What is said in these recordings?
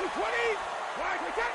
220. Wide wicket.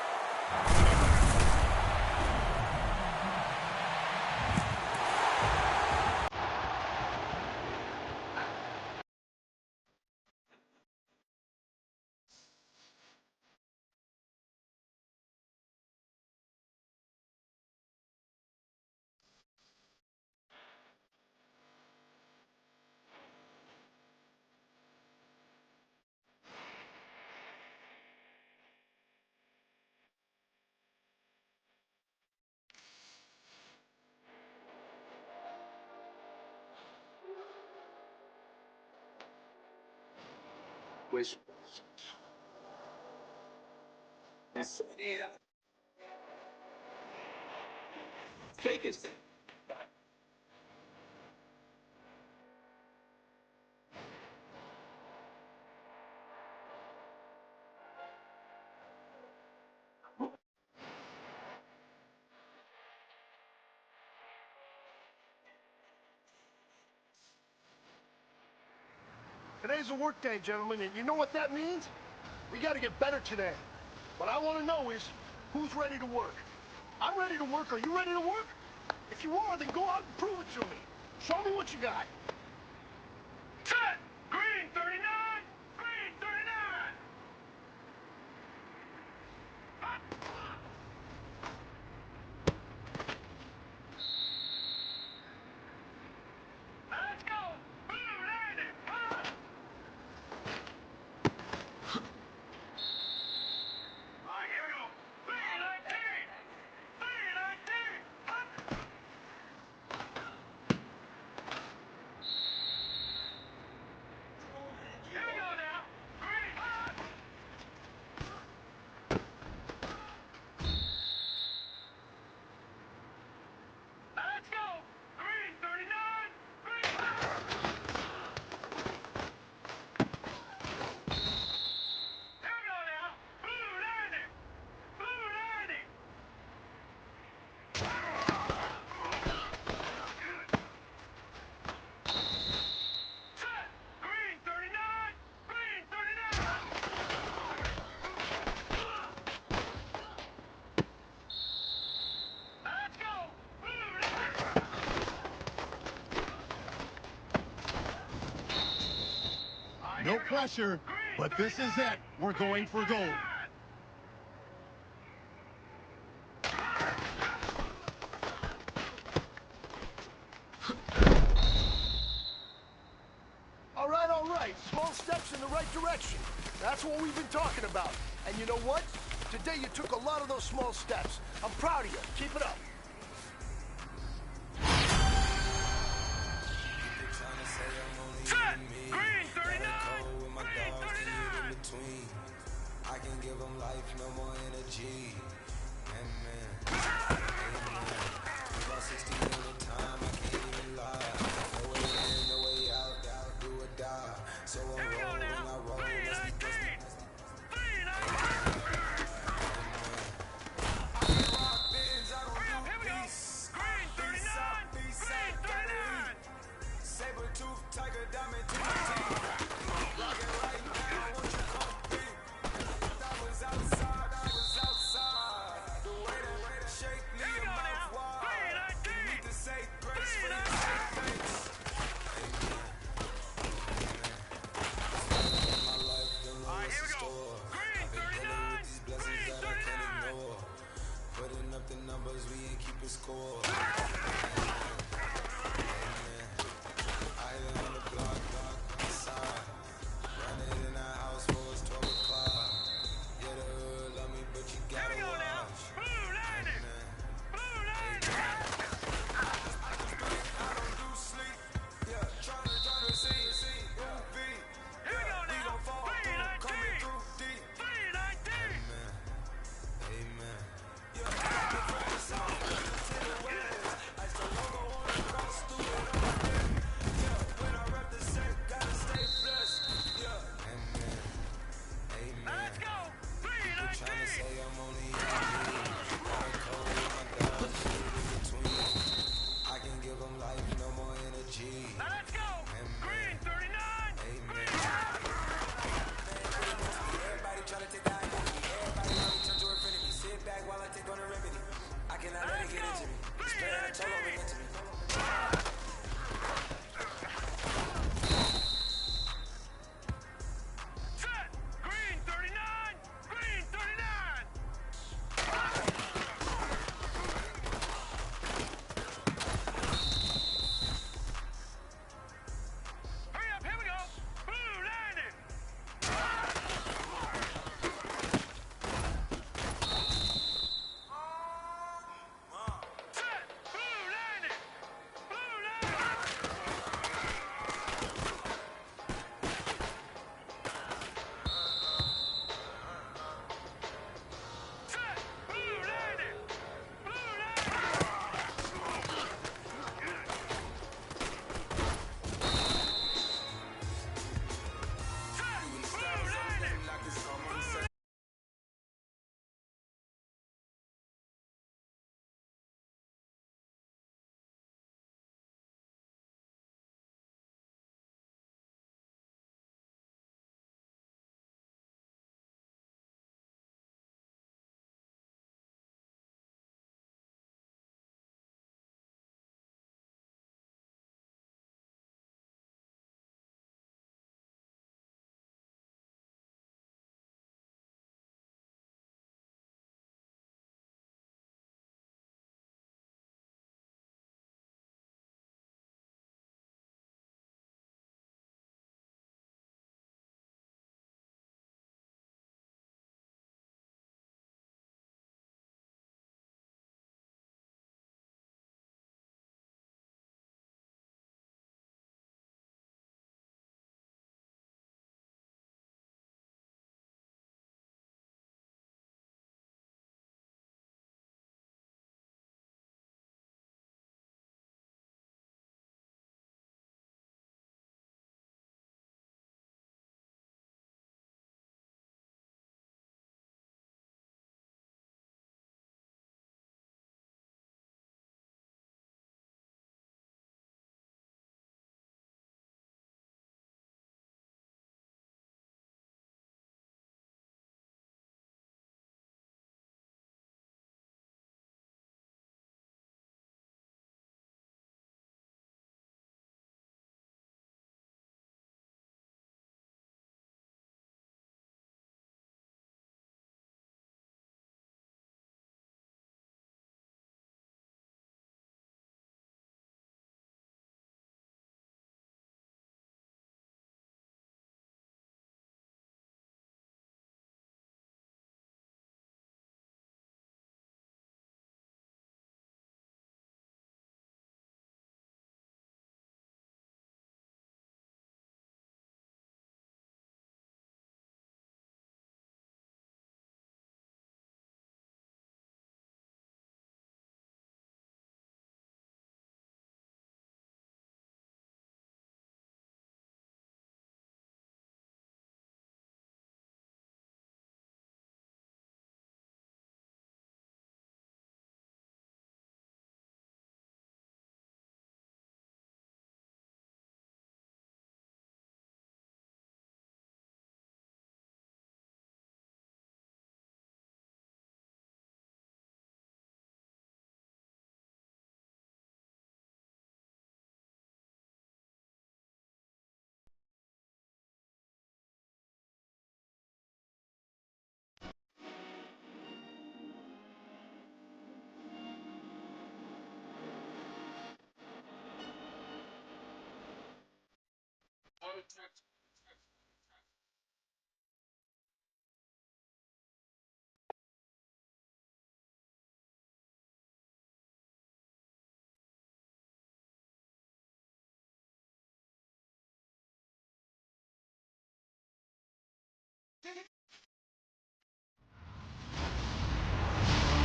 Wish. Yeah. Fake it. Today's a work day, gentlemen, and you know what that means? We gotta get better today. What I wanna know is, who's ready to work? I'm ready to work. Are you ready to work? If you are, then go out and prove it to me. Show me what you got. Set! Green 39! Green 39! Let's go! Blue landing! Alright, here we go. 319! 319! Here we go now! Green! Let's go! Green 39! Green! Here we go now! Blue landing! Blue landing! Set! Green 39! Green 39! Let's go! Blue landing! No pressure, but this is it. We're going for gold. All right. Small steps in the right direction. That's what we've been talking about. And you know what? Today you took a lot of those small steps. I'm proud of you. Keep it up. Set! Green 39! Green 39! I can give them life, no more energy. Amen. Amen. About 16 at a time, I can't even lie. No way in, no way out, do or die. So I'm Here we go rolling, now! I roll. 319! 319! Hurry up, here we go! Green 39! Green 39! Saber tooth, tiger, diamond, tooth. Rockin' right now, won't you come be? I was outside, the way that shake, Here leave we your go mouth now! wide. 319! You need to say grace for the 319! thanks. My life done Alright, here we go! restore. Green I've been dealing 39! with these blessings Green that I can't 39! ignore. Putting up the numbers, we ain't keeping score. I am on the block, on the side. Running in the house for it's 12 o'clock. Yeah, the hood love me, but you Here gotta we go now! watch. Blue landing! Blue landing! I don't do sleep. Yeah, tryna see, UV. Here we go We now! gon' fall through, coming 319! through deep. 319! Amen. Amen. Yeah, the from the south to the west. I still logo on the cross, through it on my neck. Yeah, when I rep the set, gotta stay blessed. Yeah, amen. Amen. Let's go! Tryna 319! say I'm only on me. Got a cold with my dogs, shoot in between. I can give them life, no more energy. Now let's go! Green 39! Amen. Green! Everybody tryna take that.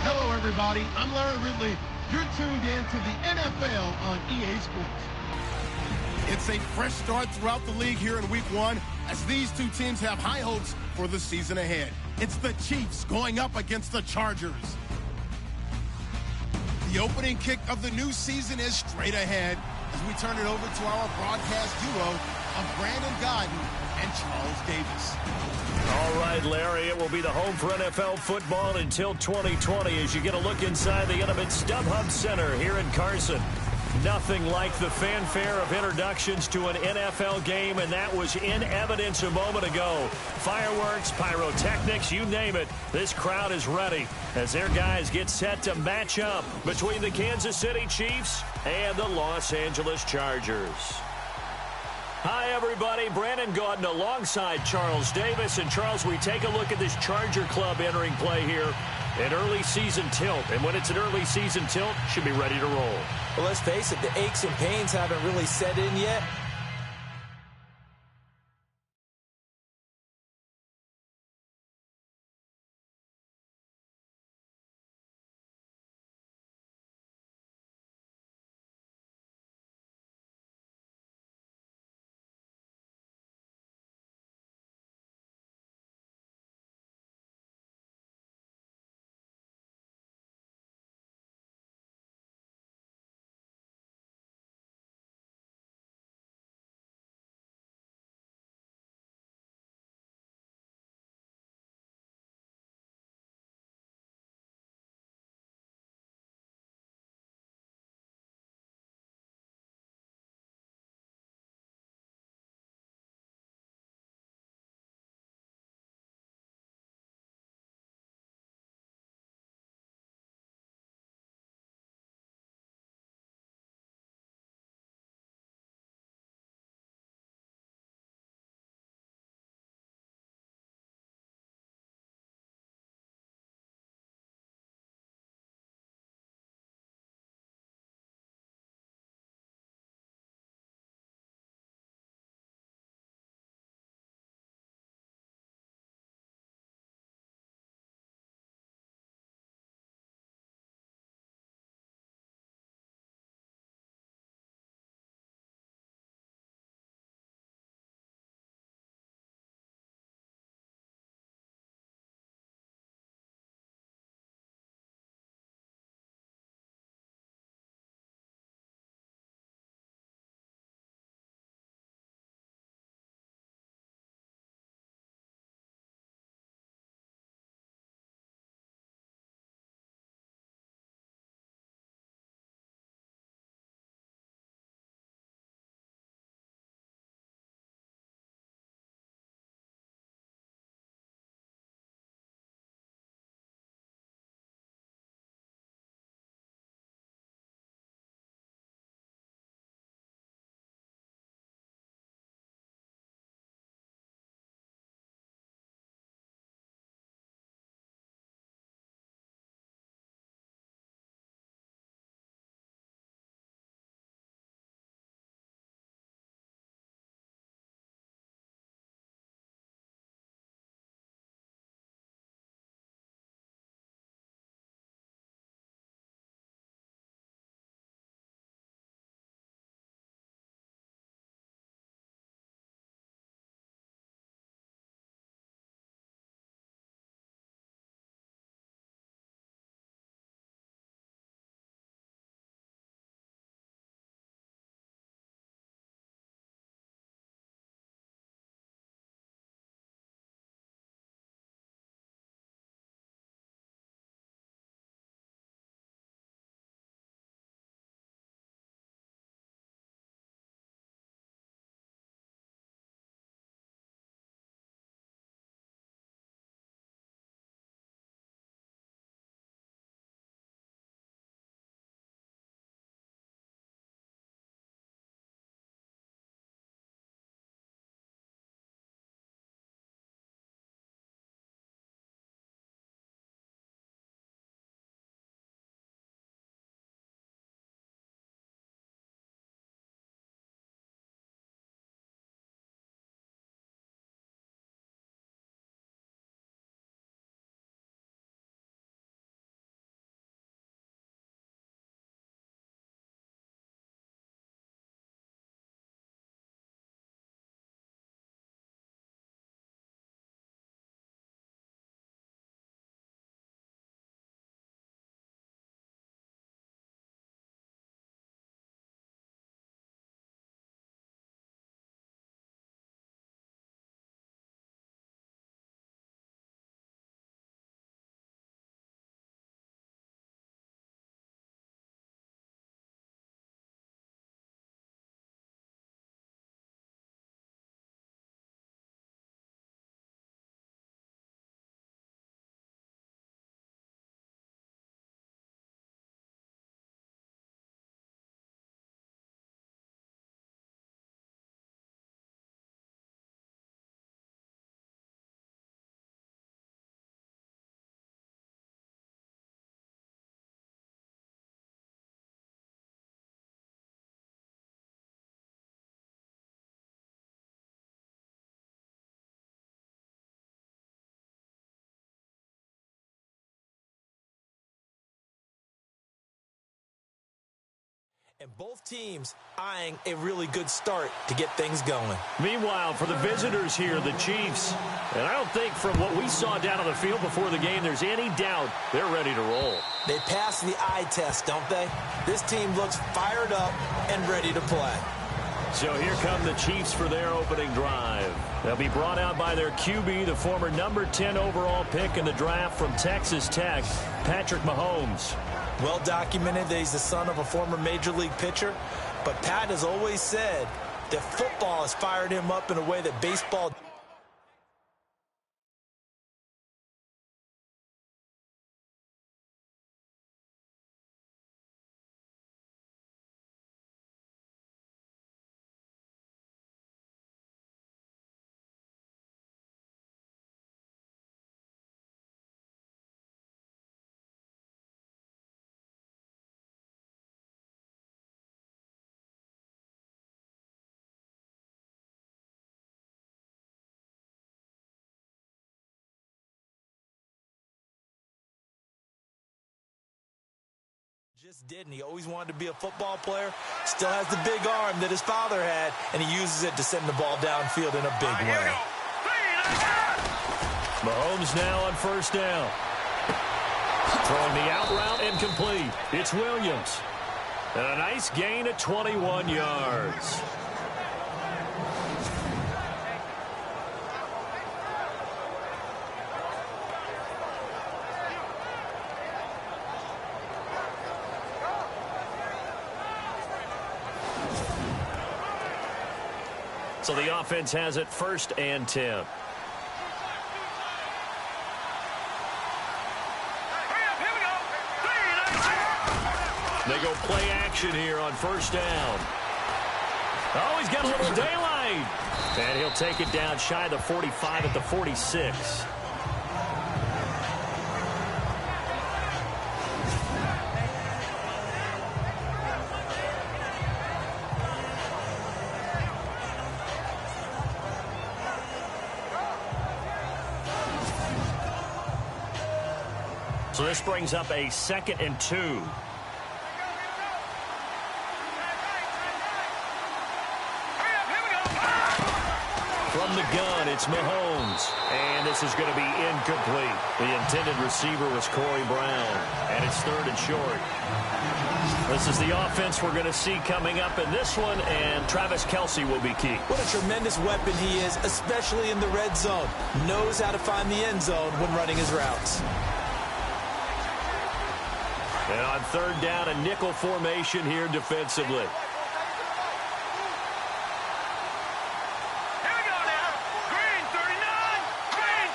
Hello, everybody. I'm Larry Ridley. You're tuned in to the NFL on EA Sports. It's a fresh start throughout the league here in Week 1 as these two teams have high hopes for the season ahead. It's the Chiefs going up against the Chargers. The opening kick of the new season is straight ahead as we turn it over to our broadcast duo of Brandon Godden and Charles Davis. All right, Larry, it will be the home for NFL football until 2020 as you get a look inside the intimate StubHub Center here in Carson. Nothing like the fanfare of introductions to an NFL game, and that was in evidence a moment ago. Fireworks, pyrotechnics, you name it. This crowd is ready as their guys get set to match up between the Kansas City Chiefs and the Los Angeles Chargers. Hi, everybody. Brandon Gaudin alongside Charles Davis. And, Charles, we take a look at this Charger club entering play here. An early season tilt. And when it's an early season tilt, should be ready to roll. Well, let's face it, the aches and pains haven't really set in yet. And both teams eyeing a really good start to get things going. Meanwhile, for the visitors here, the Chiefs, and I don't think from what we saw down on the field before the game, there's any doubt they're ready to roll. They pass the eye test, don't they? This team looks fired up and ready to play. So here come the Chiefs for their opening drive. They'll be brought out by their QB, the former number 10 overall pick in the draft from Texas Tech, Patrick Mahomes. Well documented that he's the son of a former major league pitcher, but Pat has always said that football has fired him up in a way that baseball. Just did, and he always wanted to be a football player. Still has the big arm that his father had, and he uses it to send the ball downfield in a big way. Mahomes now on first down. Throwing the out route incomplete. It's Williams. And a nice gain at 21 yards. So the offense has it 1st and 10. They go play action here on first down. Oh, he's got a little daylight. And he'll take it down shy of the 45 at the 46. So this brings up a 2nd and 2. From the gun, it's Mahomes. And this is going to be incomplete. The intended receiver was Corey Brown. And it's 3rd and short. This is the offense we're going to see coming up in this one, and Travis Kelce will be key. What a tremendous weapon he is, especially in the red zone. Knows how to find the end zone when running his routes. And on 3rd down, a nickel formation here defensively. Here we go now. Green 39. Green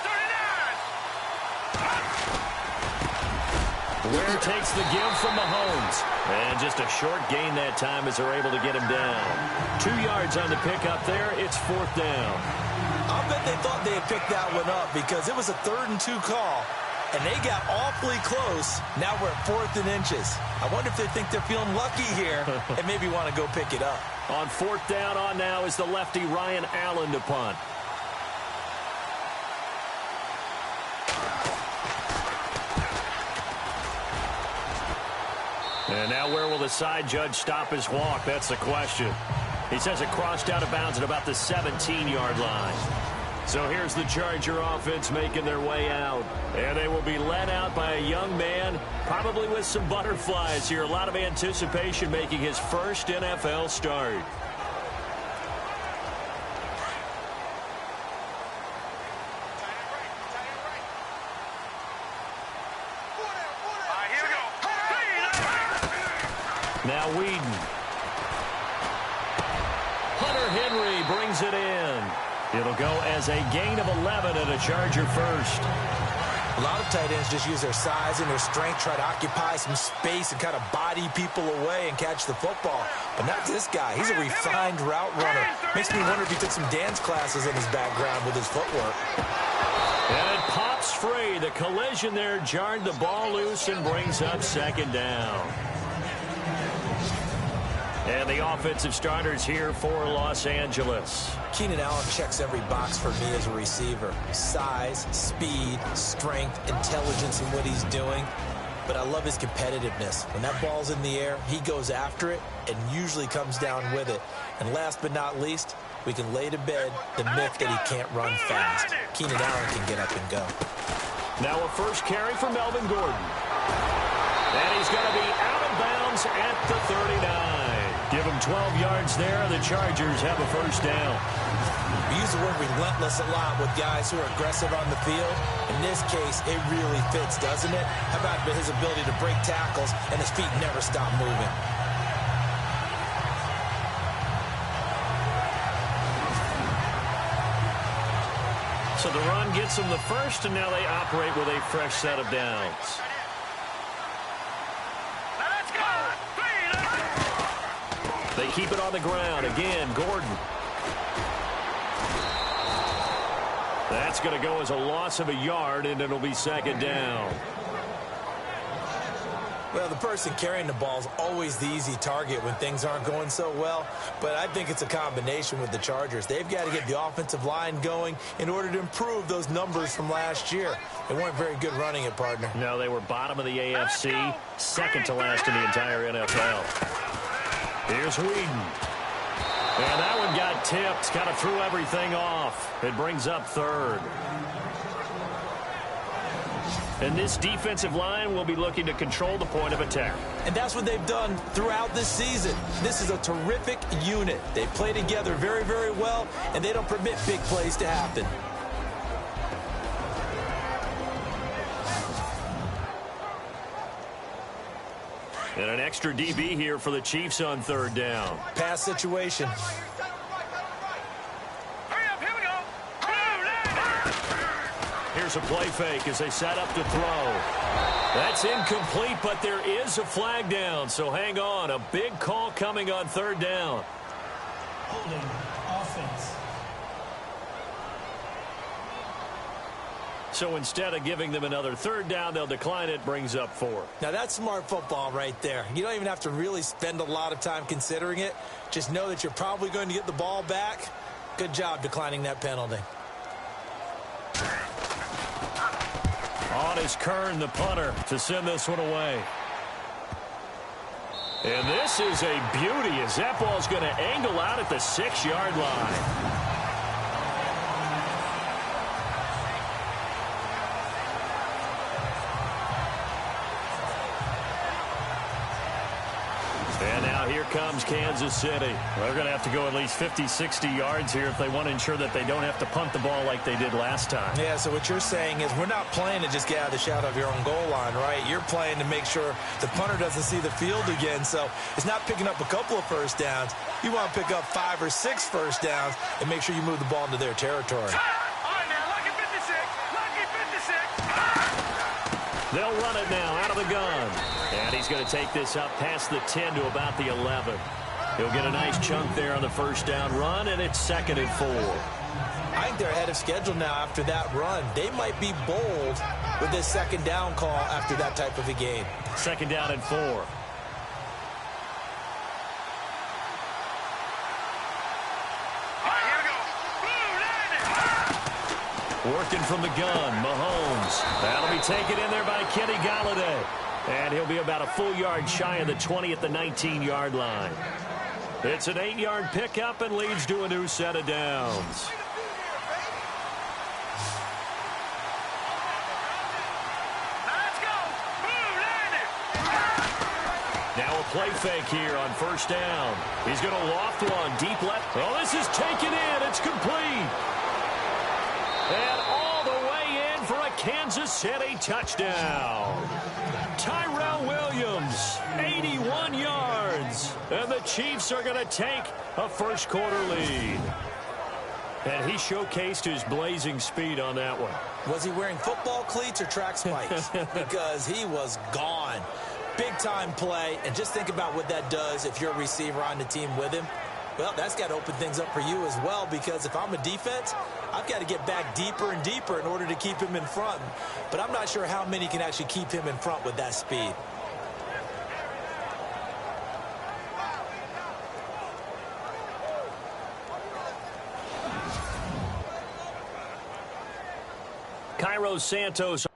39. Ware takes the give from Mahomes. And just a short gain that time as they're able to get him down. 2 yards on the pickup there. It's 4th down. I'll bet they thought they had picked that one up because it was a 3rd and 2 call. And they got awfully close. Now we're at 4th and inches. I wonder if they think they're feeling lucky here and maybe want to go pick it up. On 4th down on now is the lefty Ryan Allen to punt. And now where will the side judge stop his walk? That's the question. He says it crossed out of bounds at about the 17-yard line. So here's the Charger offense making their way out. And they will be led out by a young man, probably with some butterflies here. A lot of anticipation making his first NFL start. Here we go. Now Whedon. Hunter Henry brings it in. It'll go as a gain of 11 and a Charger first. A lot of tight ends just use their size and their strength, try to occupy some space and kind of body people away and catch the football. But not this guy. He's a refined route runner. Makes me wonder if he took some dance classes in his background with his footwork. And it pops free. The collision there jarred the ball loose and brings up 2nd down. And the offensive starters here for Los Angeles. Keenan Allen checks every box for me as a receiver. Size, speed, strength, intelligence in what he's doing. but I love his competitiveness. When that ball's in the air, he goes after it and usually comes down with it. And last but not least, we can lay to bed the myth that he can't run fast. Keenan Allen can get up and go. Now a first carry for Melvin Gordon. And he's going to be out of bounds at the 39. Give him 12 yards there. The Chargers have a first down. We use the word relentless a lot with guys who are aggressive on the field. In this case, it really fits, doesn't it? How about his ability to break tackles and his feet never stop moving? So the run gets them the first, and now they operate with a fresh set of downs. Let's go! They keep it on the ground. Again, Gordon. That's going to go as a loss of a yard, and it'll be second down. Well, the person carrying the ball is always the easy target when things aren't going so well, but I think it's a combination with the Chargers. They've got to get the offensive line going in order to improve those numbers from last year. They weren't very good running it, partner. No, they were bottom of the AFC, second to last in the entire NFL. Here's Whedon. And that one got tipped, kind of threw everything off. It brings up third. And this defensive line will be looking to control the point of attack. And that's what they've done throughout this season. This is a terrific unit. They play together very, very well, and they don't permit big plays to happen. And an extra DB here for the Chiefs on third down. Pass situation. Hurry up, here we go! Here's a play fake as they set up to throw. That's incomplete, but there is a flag down, so hang on. A big call coming on third down. Holding offense. So instead of giving them another third down, they'll decline it, brings up 4. Now, that's smart football right there. You don't even have to really spend a lot of time considering it. Just know that you're probably going to get the ball back. Good job declining that penalty. On is Kern, the punter, to send this one away. And this is a beauty as that ball's going to angle out at the 6-yard line. And now here comes Kansas City. They're going to have to go at least 50, 60 yards here if they want to ensure that they don't have to punt the ball like they did last time. Yeah, so what you're saying is we're not playing to just get out of the shadow of your own goal line, right? You're playing to make sure the punter doesn't see the field again. So it's not picking up a couple of first downs. You want to pick up 5 or 6 first downs and make sure you move the ball into their territory. All right, now, lucky 56. Lucky 56. They'll run it now out of the gun. And he's going to take this up past the 10 to about the 11. He'll get a nice chunk there on the first down run, and it's 2nd and 4. I think they're ahead of schedule now after that run. They might be bold with this second down call after that type of a game. 2nd down and 4. All right, here we go. Working from the gun, Mahomes. That'll be taken in there by Kenny Galladay. And he'll be about a full yard shy of the 20 at the 19-yard line. It's an 8-yard pickup and leads to a new set of downs. Let's go. Now a play fake here on first down. He's going to loft one deep left. Oh, this is taken in. It's complete. And all the way in for a Kansas City touchdown. Tyrell Williams, 81 yards. And the Chiefs are going to take a first-quarter lead. And he showcased his blazing speed on that one. Was he wearing football cleats or track spikes? Because he was gone. Big-time play. And just think about what that does if you're a receiver on the team with him. Well, that's got to open things up for you as well, because if I'm a defense, I've got to get back deeper and deeper in order to keep him in front. But I'm not sure how many can actually keep him in front with that speed. Cairo Santos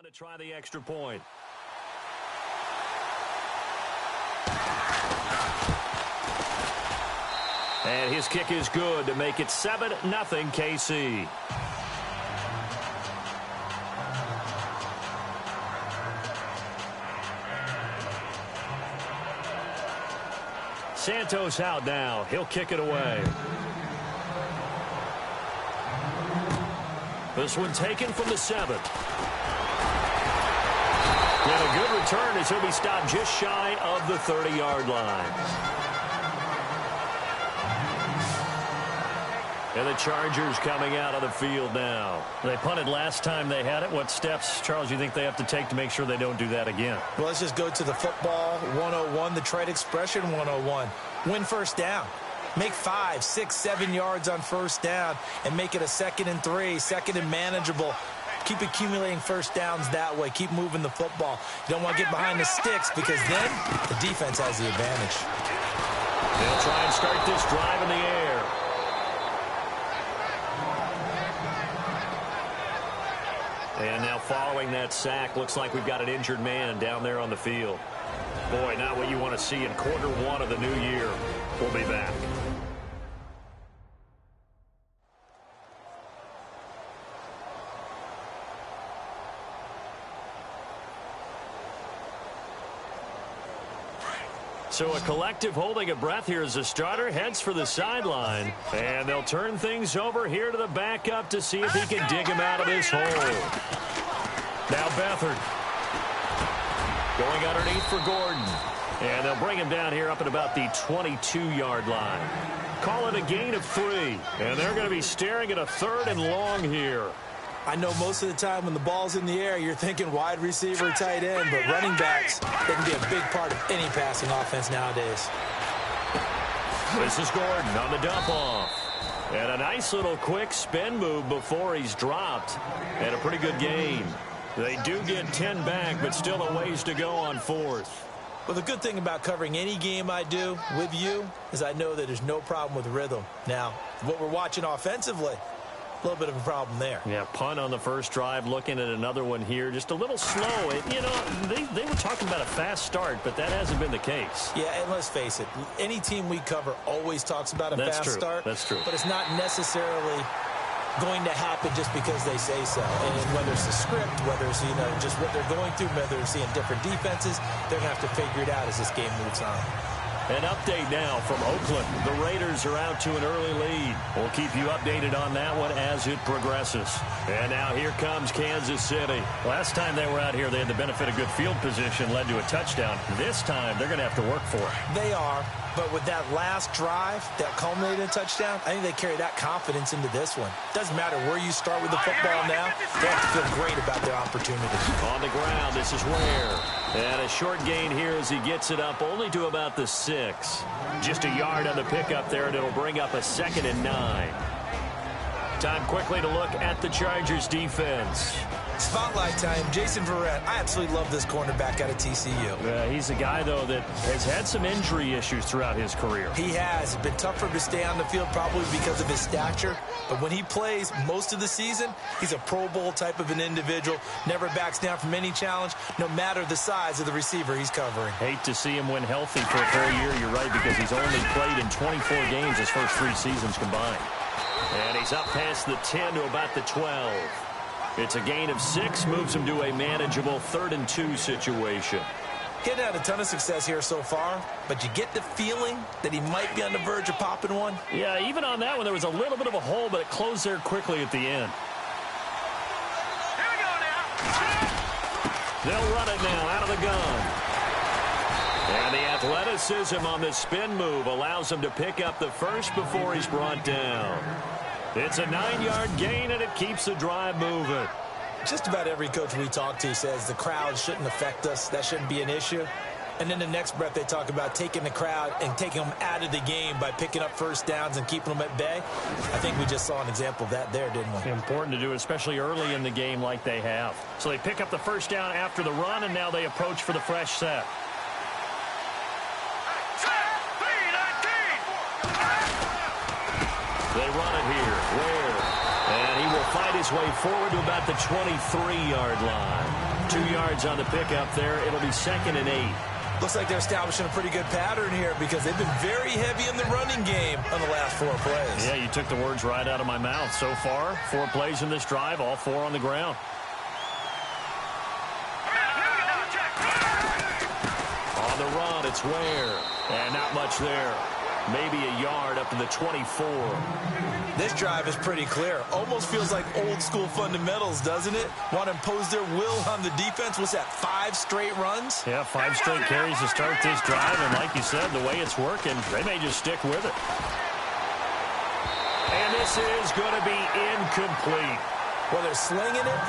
to try the extra point. And his kick is good to make it 7-0 KC. Santos out now. He'll kick it away. This one taken from the 7. And a good return as he'll be stopped just shy of the 30-yard line. And the Chargers coming out of the field now. They punted last time they had it. What steps, Charles, you think they have to take to make sure they don't do that again? Well, let's just go to the football 101, the trade expression 101. Win first down. Make 5, 6, 7 yards on first down and make it a 2nd and 3, 2nd and manageable. Keep accumulating first downs that way. Keep moving the football. You don't want to get behind the sticks because then the defense has the advantage. They'll try and start this drive in the air. And now following that sack, looks like we've got an injured man down there on the field. Boy, not what you want to see in quarter 1 of the new year. We'll be back. So a collective holding a breath here as the starter heads for the sideline. And they'll turn things over here to the backup to see if he can dig him out of this hole. Now Beathard going underneath for Gordon. And they'll bring him down here up at about the 22-yard line. Call it a gain of 3. And they're going to be staring at a 3rd and long here. I know most of the time when the ball's in the air, you're thinking wide receiver, tight end, but running backs, they can be a big part of any passing offense nowadays. This is Gordon on the dump off. And a nice little quick spin move before he's dropped. And a pretty good gain. They do get 10 back, but still a ways to go on 4th. Well, the good thing about covering any game I do with you is I know that there's no problem with rhythm. Now, what we're watching offensively, a little bit of a problem there. Yeah, punt on the first drive, looking at another one here. Just a little slow. You know, they were talking about a fast start, but that hasn't been the case. Yeah, and let's face it, any team we cover always talks about a fast start. That's true. But it's not necessarily going to happen just because they say so. And whether it's the script, whether it's, you know, just what they're going through, whether they're seeing different defenses, they're going to have to figure it out as this game moves on. An update now from Oakland. The Raiders are out to an early lead. We'll keep you updated on that one as it progresses. And now here comes Kansas City. Last time they were out here, they had the benefit of good field position, led to a touchdown. This time, they're going to have to work for it. They are. But with that last drive that culminated in a touchdown, I think they carry that confidence into this one. Doesn't matter where you start with the football now. They have to feel great about their opportunity. On the ground, this is Ware. And a short gain here as he gets it up only to about the 6. Just a yard on the pickup there, and it'll bring up a 2nd and 9. Time quickly to look at the Chargers defense. Spotlight time, Jason Verrett. I absolutely love this cornerback out of TCU. He's a guy, though, that has had some injury issues throughout his career. He has. It's been tough for him to stay on the field probably because of his stature. But when he plays most of the season, he's a Pro Bowl type of an individual. Never backs down from any challenge, no matter the size of the receiver he's covering. Hate to see him win healthy for a full year, you're right, because he's only played in 24 games his first 3 seasons combined. And he's up past the 10 to about the 12. It's a gain of 6, moves him to a manageable 3rd and 2 situation. He hadn't had a ton of success here so far, but you get the feeling that he might be on the verge of popping one. Yeah, even on that one, there was a little bit of a hole, but it closed there quickly at the end. Here we go now. They'll run it now out of the gun. And the athleticism on the spin move allows him to pick up the first before he's brought down. It's a 9-yard gain, and it keeps the drive moving. Just about every coach we talk to says the crowd shouldn't affect us. That shouldn't be an issue. And then the next breath they talk about taking the crowd and taking them out of the game by picking up first downs and keeping them at bay. I think we just saw an example of that there, didn't we? Important to do, especially early in the game like they have. So they pick up the first down after the run, and now they approach for the fresh set. They run it here. Ware. And he will fight his way forward to about the 23-yard line. 2 yards on the pickup there. It'll be 2nd and 8. Looks like they're establishing a pretty good pattern here because they've been very heavy in the running game on the last 4 plays. Yeah, you took the words right out of my mouth. So far, 4 plays in this drive, all 4 on the ground. On the run, it's Ware. And not much there. Maybe a yard up to the 24. This drive is pretty clear. Almost feels like old school fundamentals, doesn't it? Want to impose their will on the defense. What's that, 5 straight runs? Yeah, 5 straight carries to start this drive. And like you said, the way it's working, they may just stick with it. And this is going to be incomplete. Well, they're slinging it.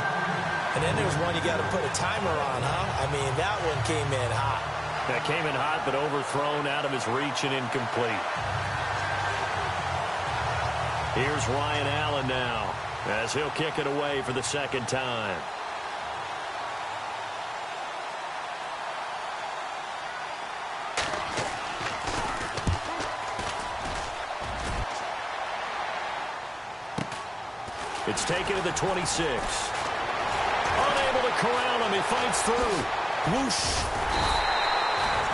And then there's one you got to put a timer on, huh? I mean, that one came in hot. That came in hot, but overthrown out of his reach and incomplete. Here's Ryan Allen now, as he'll kick it away for the 2nd time. It's taken to the 26. Unable to corral him. He fights through. Whoosh.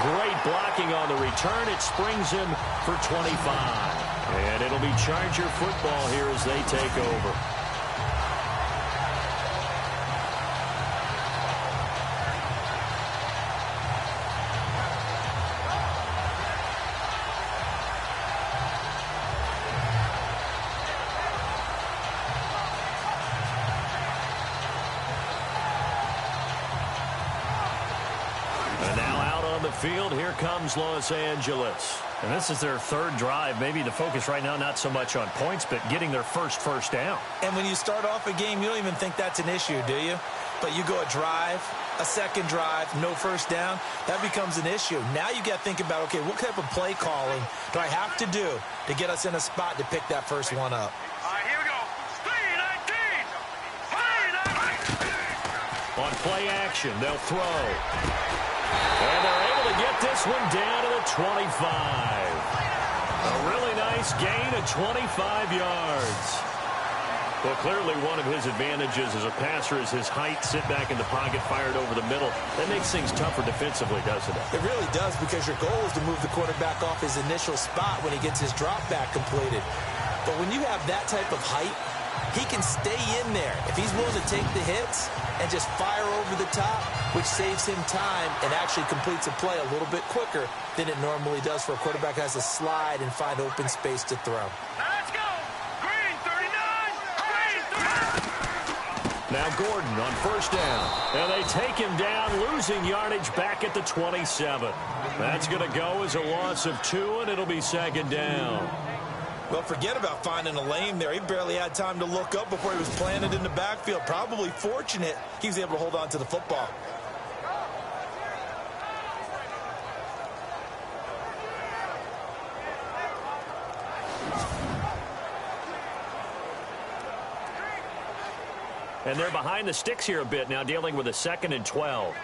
Great blocking on the return. It springs him for 25. And it'll be Charger football here as they take over. And now out on the field, here comes Los Angeles. And this is their 3rd drive. Maybe the focus right now not so much on points, but getting their first down. And when you start off a game, you don't even think that's an issue, do you? But you go a drive, a 2nd drive, no first down, that becomes an issue. Now you got to think about, okay, what type of play calling do I have to do to get us in a spot to pick that first one up? All right, here we go. 3-19. 3-19. On play action, they'll throw. And they're able to get this one down to the 25. A really nice gain of 25 yards. Well, clearly one of his advantages as a passer is his height. Sit back in the pocket, fired over the middle. That makes things tougher defensively, doesn't it? It really does, because your goal is to move the quarterback off his initial spot when he gets his drop back completed. But when you have that type of height, he can stay in there if he's willing to take the hits and just fire over the top, which saves him time and actually completes a play a little bit quicker than it normally does for a quarterback who has to slide and find open space to throw. Now let's go. Green 39. Green 39. Now Gordon on first down. And they take him down, losing yardage back at the 27. That's going to go as a loss of 2, and it'll be 2nd down. Well, forget about finding a lane there. He barely had time to look up before he was planted in the backfield. Probably fortunate he was able to hold on to the football. And they're behind the sticks here a bit now, dealing with a 2nd and 12.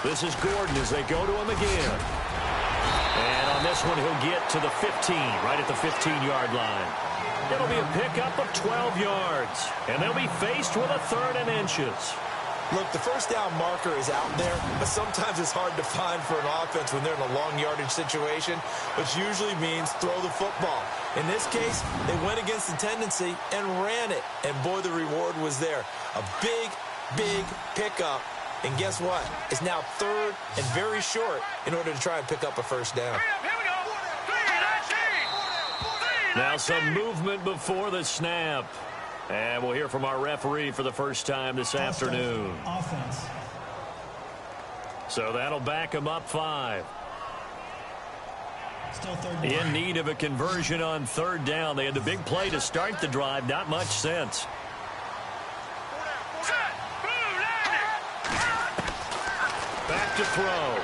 This is Gordon as they go to him again. And on this one, he'll get to the 15, right at the 15-yard line. It'll be a pickup of 12 yards. And they'll be faced with a 3rd and inches. Look, the first down marker is out there, but sometimes it's hard to find for an offense when they're in a long yardage situation, which usually means throw the football. In this case, they went against the tendency and ran it. And boy, the reward was there. A big, big pickup. And guess what? It's now 3rd and very short in order to try and pick up a first down. Here we go. 3-19. Now some movement before the snap. And we'll hear from our referee for the first time this afternoon. Offense. So that'll back them up 5. Still 3rd down. In need of a conversion on 3rd down. They had the big play to start the drive. Not much sense. Back to throw.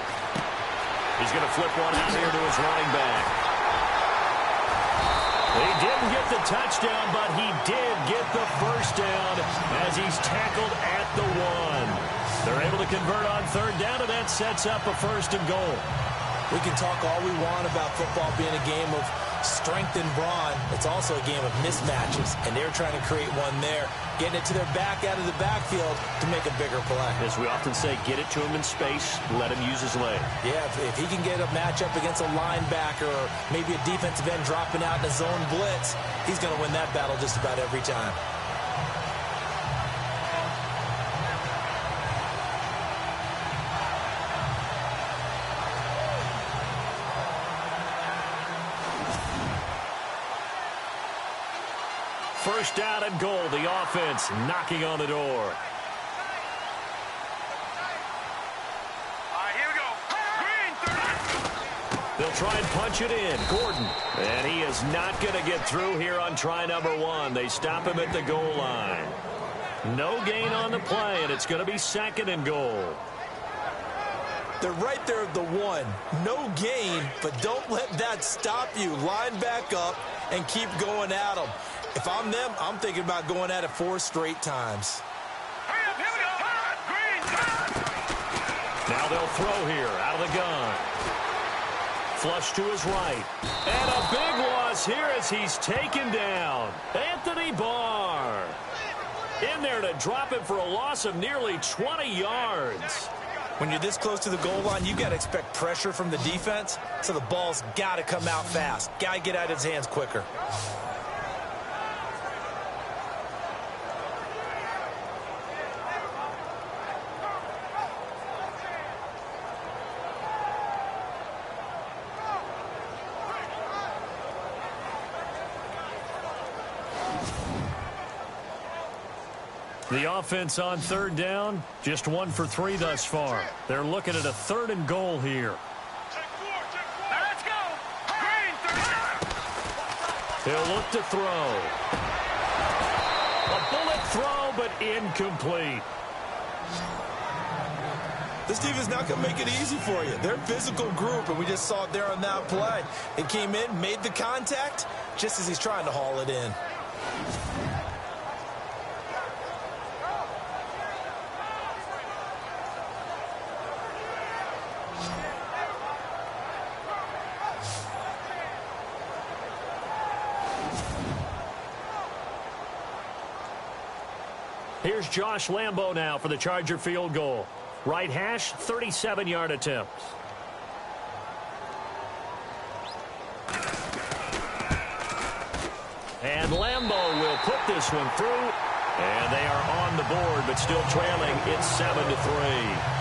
He's going to flip one out here to his running back. He didn't get the touchdown, but he did get the first down as he's tackled at the 1. They're able to convert on 3rd down, and that sets up a 1st and goal. We can talk all we want about football being a game of strength and brawn. It's also a game of mismatches, and they're trying to create one there, getting it to their back out of the backfield to make a bigger play. As we often say, get it to him in space, let him use his leg. Yeah, if he can get a matchup against a linebacker or maybe a defensive end dropping out in a zone blitz, he's going to win that battle just about every time. First down and goal, the offense knocking on the door. All right, here we go. Green 30. They'll try and punch it in. Gordon. And he is not going to get through here on try number 1. They stop him at the goal line. No gain on the play, and it's going to be second and goal. They're right there at the 1. No gain, but don't let that stop you. Line back up and keep going at them. If I'm them, I'm thinking about going at it 4 straight times. Hurry up, here we go. Green 30. Now they'll throw here out of the gun. Flush to his right. And a big loss here as he's taken down. Anthony Barr. In there to drop it for a loss of nearly 20 yards. When you're this close to the goal line, you got to expect pressure from the defense, so the ball's got to come out fast. Got to get out of his hands quicker. The offense on third down, just 1 for 3 thus far. They're looking at a 3rd and goal here. Now let's go. Green 30. He'll look to throw. A bullet throw, but incomplete. This team is not going to make it easy for you. They're a physical group, and we just saw it there on that play. It came in, made the contact, just as he's trying to haul it in. Here's Josh Lambo now for the Charger field goal. Right hash, 37-yard attempt. And Lambo will put this one through. And they are on the board, but still trailing. It's 7-3.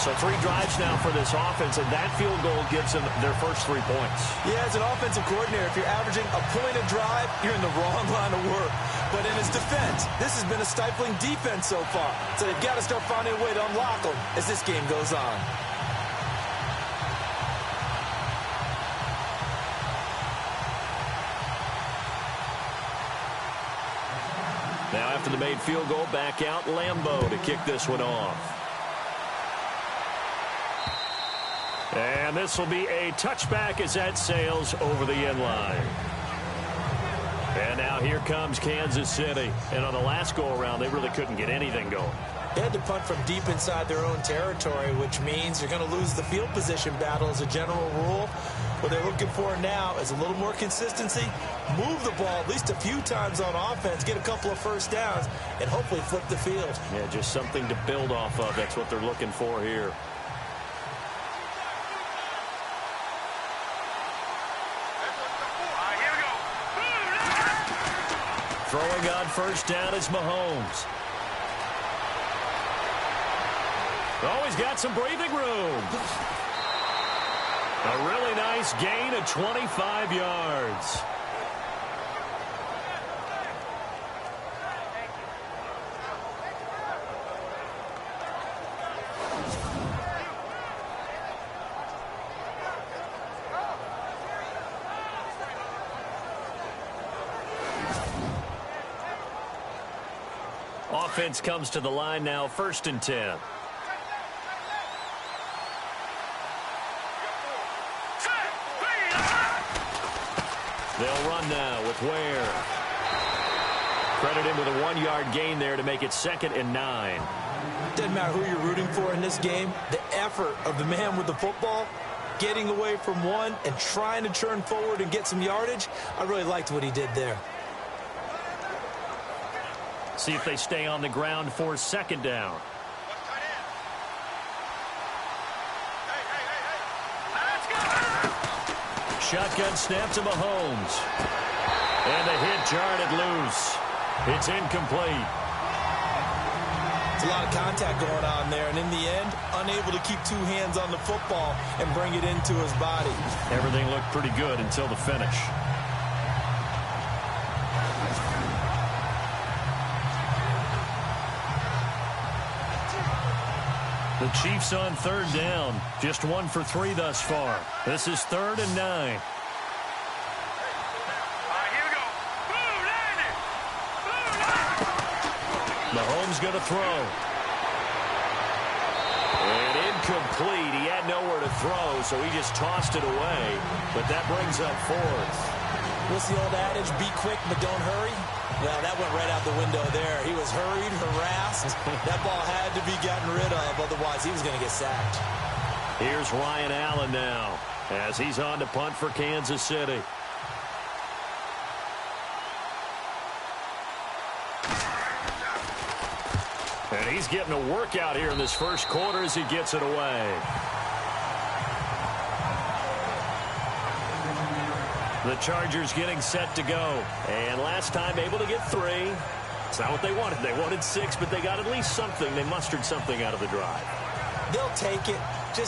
So 3 drives now for this offense, and that field goal gives them their first 3 points. Yeah, as an offensive coordinator, if you're averaging a point a drive, you're in the wrong line of work. But in his defense, this has been a stifling defense so far. So they've got to start finding a way to unlock them as this game goes on. Now after the made field goal, back out Lambo to kick this one off. And this will be a touchback as that sails over the end line. And now here comes Kansas City. And on the last go-around, they really couldn't get anything going. They had to punt from deep inside their own territory, which means you're going to lose the field position battle as a general rule. What they're looking for now is a little more consistency, move the ball at least a few times on offense, get a couple of first downs, and hopefully flip the field. Yeah, just something to build off of. That's what they're looking for here. Throwing on first down is Mahomes. Oh, he's got some breathing room. A really nice gain of 25 yards. Offense comes to the line now, 1st and 10. They'll run now with Ware. Credit him with a 1-yard gain there to make it 2nd and 9. Doesn't matter who you're rooting for in this game. The effort of the man with the football, getting away from one and trying to turn forward and get some yardage. I really liked what he did there. See if they stay on the ground for second down. Shotgun snap to Mahomes. And the hit jarred loose. It's incomplete. It's a lot of contact going on there, and in the end, unable to keep two hands on the football and bring it into his body. Everything looked pretty good until the finish. The Chiefs on third down. Just 1 for 3 thus far. This is 3rd and 9. All right, here we go. Boom, landing. Boom, landing. Mahomes going to throw. And incomplete. He had nowhere to throw, so he just tossed it away. But that brings up 4th. What's the old adage? Be quick, but don't hurry. Well, that went right out the window there. He was hurried, harassed. That ball had to be gotten rid of, otherwise he was going to get sacked. Here's Ryan Allen now as he's on to punt for Kansas City. And he's getting a workout here in this first quarter as he gets it away. The Chargers getting set to go. And last time able to get 3. It's not what they wanted. They wanted 6, but they got at least something. They mustered something out of the drive. They'll take it.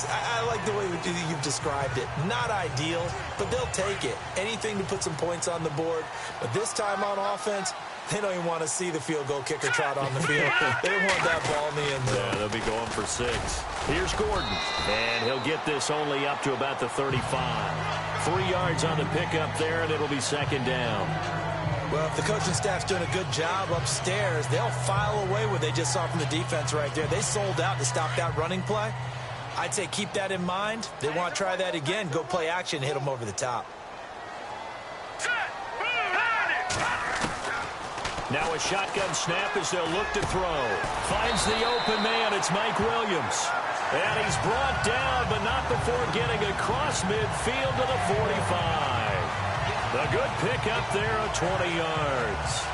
I like the way you've described it. Not ideal, but they'll take it. Anything to put some points on the board. But this time on offense, they don't even want to see the field goal kicker trot on the field. They want that ball in the end zone. Yeah, they'll be going for 6. Here's Gordon. And he'll get this only up to about the 35. 3 yards on the pickup there, and it'll be second down. Well, if the coaching staff's doing a good job upstairs, they'll file away what they just saw from the defense right there. They sold out to stop that running play. I'd say keep that in mind. They want to try that again. Go play action and hit them over the top. Now a shotgun snap as they'll look to throw. Finds the open man. It's Mike Williams. And he's brought down, but not before getting across midfield to the 45. The good pickup there of 20 yards.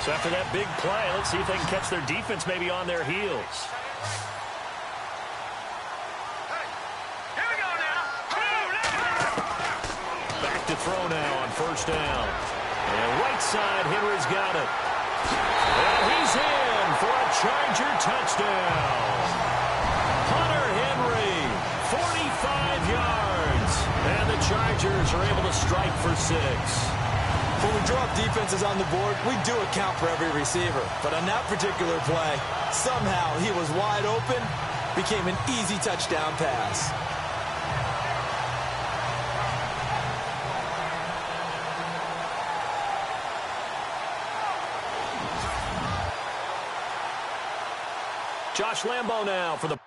So after that big play, let's see if they can catch their defense maybe on their heels. Here we go now. Back to throw now on first down. And right side, Henry's got it. And he's in for a Charger touchdown. Hunter Henry, 45 yards. And the Chargers are able to strike for 6. When we drop defenses on the board, we do account for every receiver. But on that particular play, somehow he was wide open, became an easy touchdown pass. Josh Lambo now for the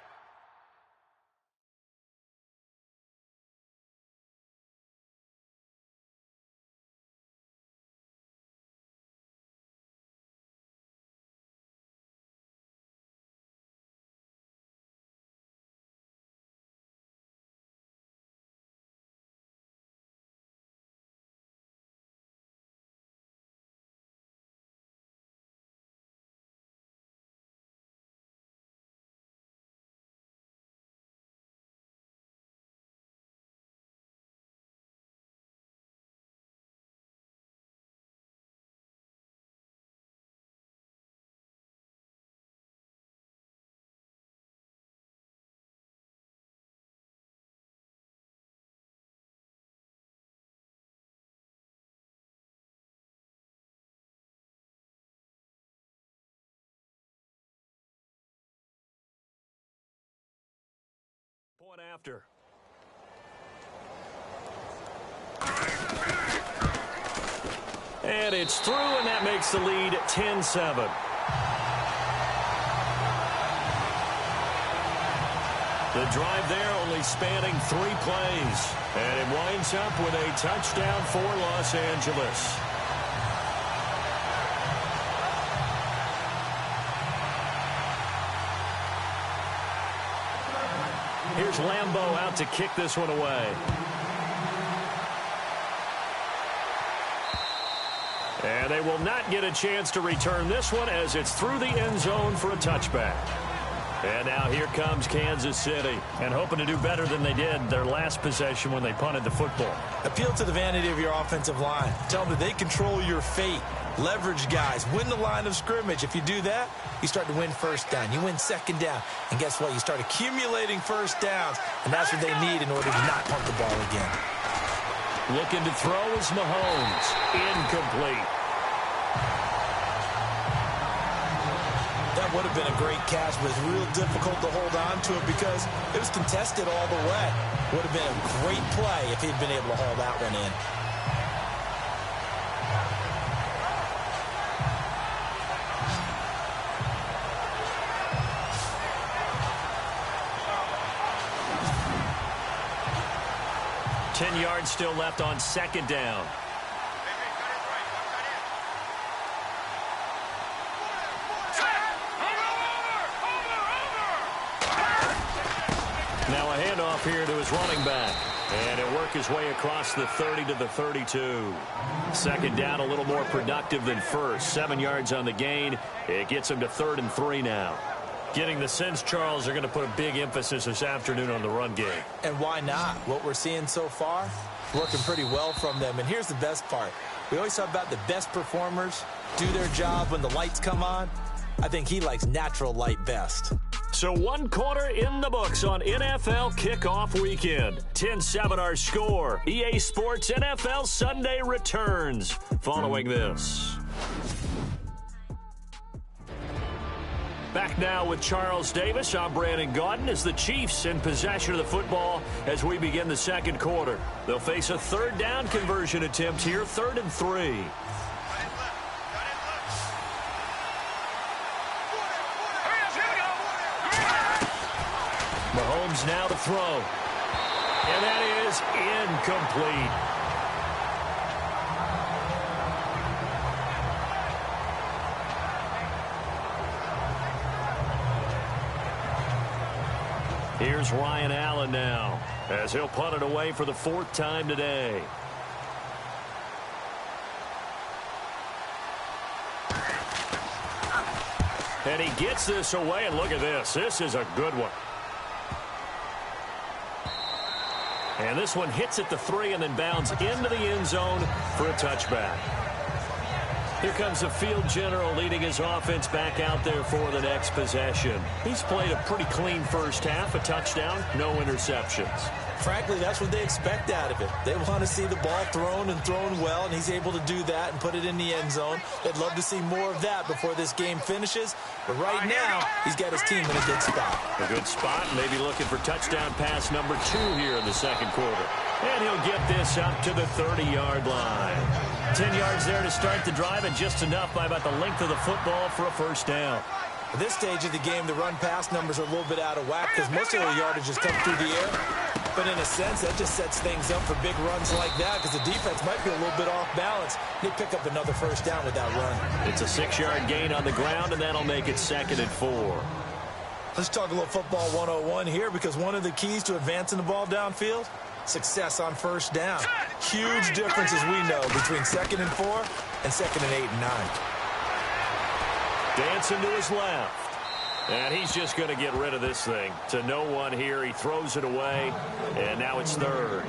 point after. And it's through, and that makes the lead 10-7. The drive there only spanning 3 plays. And it winds up with a touchdown for Los Angeles. Here's Lambeau out to kick this one away. And they will not get a chance to return this one as it's through the end zone for a touchback. And now here comes Kansas City, and hoping to do better than they did their last possession when they punted the football. Appeal to the vanity of your offensive line. Tell them that they control your fate. Leverage guys. Win the line of scrimmage. If you do that, you start to win first down. You win second down. And guess what? You start accumulating first downs, and that's what they need in order to not punt the ball again. Looking to throw is Mahomes. Incomplete. That would have been a great catch, but it's real difficult to hold on to it because it was contested all the way. Would have been a great play if he'd been able to haul that one in. Ten yards still left on second down. Now a handoff here to his running back. And he'll work his way across the 30 to the 32. Second down a little more productive than first. 7 yards on the gain. It gets him to 3rd and 3 now. Getting the sense, Charles, they're going to put a big emphasis this afternoon on the run game. And why not? What we're seeing so far, working pretty well from them. And here's the best part. We always talk about the best performers do their job when the lights come on. I think he likes natural light best. So 1 quarter in the books on NFL kickoff weekend. 10-7 our score. EA Sports NFL Sunday returns following this. Back now with Charles Davis. I'm Brandon Gaudin as the Chiefs in possession of the football as we begin the second quarter. They'll face a 3rd down conversion attempt here, 3rd and 3. Mahomes now to throw. And that is incomplete. Here's Ryan Allen now as he'll punt it away for the 4th time today. And he gets this away, and look at this. This is a good one. And this one hits at the 3 and then bounds into the end zone for a touchback. Here comes the field general leading his offense back out there for the next possession. He's played a pretty clean first half, a touchdown, no interceptions. Frankly, that's what they expect out of it. They want to see the ball thrown and thrown well, and he's able to do that and put it in the end zone. They'd love to see more of that before this game finishes. But right now, he's got his team in a good spot. A good spot, maybe looking for touchdown pass number 2 here in the second quarter. And he'll get this up to the 30-yard line. 10 yards there to start the drive, and just enough by about the length of the football for a first down. At this stage of the game, the run-pass numbers are a little bit out of whack because most of their yardage has come through the air. But in a sense, that just sets things up for big runs like that because the defense might be a little bit off balance. They pick up another first down with that run. It's a 6-yard gain on the ground, and that'll make it 2nd and 4. Let's talk a little football 101 here because one of the keys to advancing the ball downfield, success on first down. Huge difference, as we know, between 2nd and 4 and 2nd and 8 and 9. Dancing to his left. And he's just going to get rid of this thing. To no one here. He throws it away, and now it's 3rd.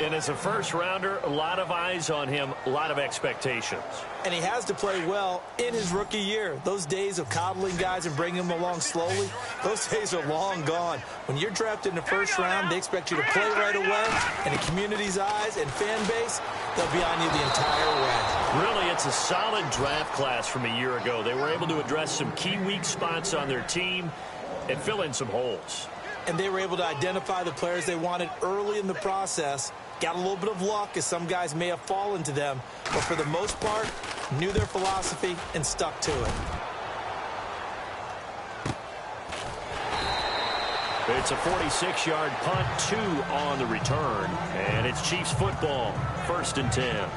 And as a first-rounder, a lot of eyes on him, a lot of expectations. And he has to play well in his rookie year. Those days of coddling guys and bringing them along slowly, those days are long gone. When you're drafted in the first round, they expect you to play right away. And the community's eyes and fan base, they'll be on you the entire way. Really, it's a solid draft class from a year ago. They were able to address some key weak spots on their team and fill in some holes. And they were able to identify the players they wanted early in the process. Got a little bit of luck as some guys may have fallen to them, but for the most part, knew their philosophy and stuck to it. It's a 46-yard punt, 2 on the return. And it's Chiefs football, 1st and 10.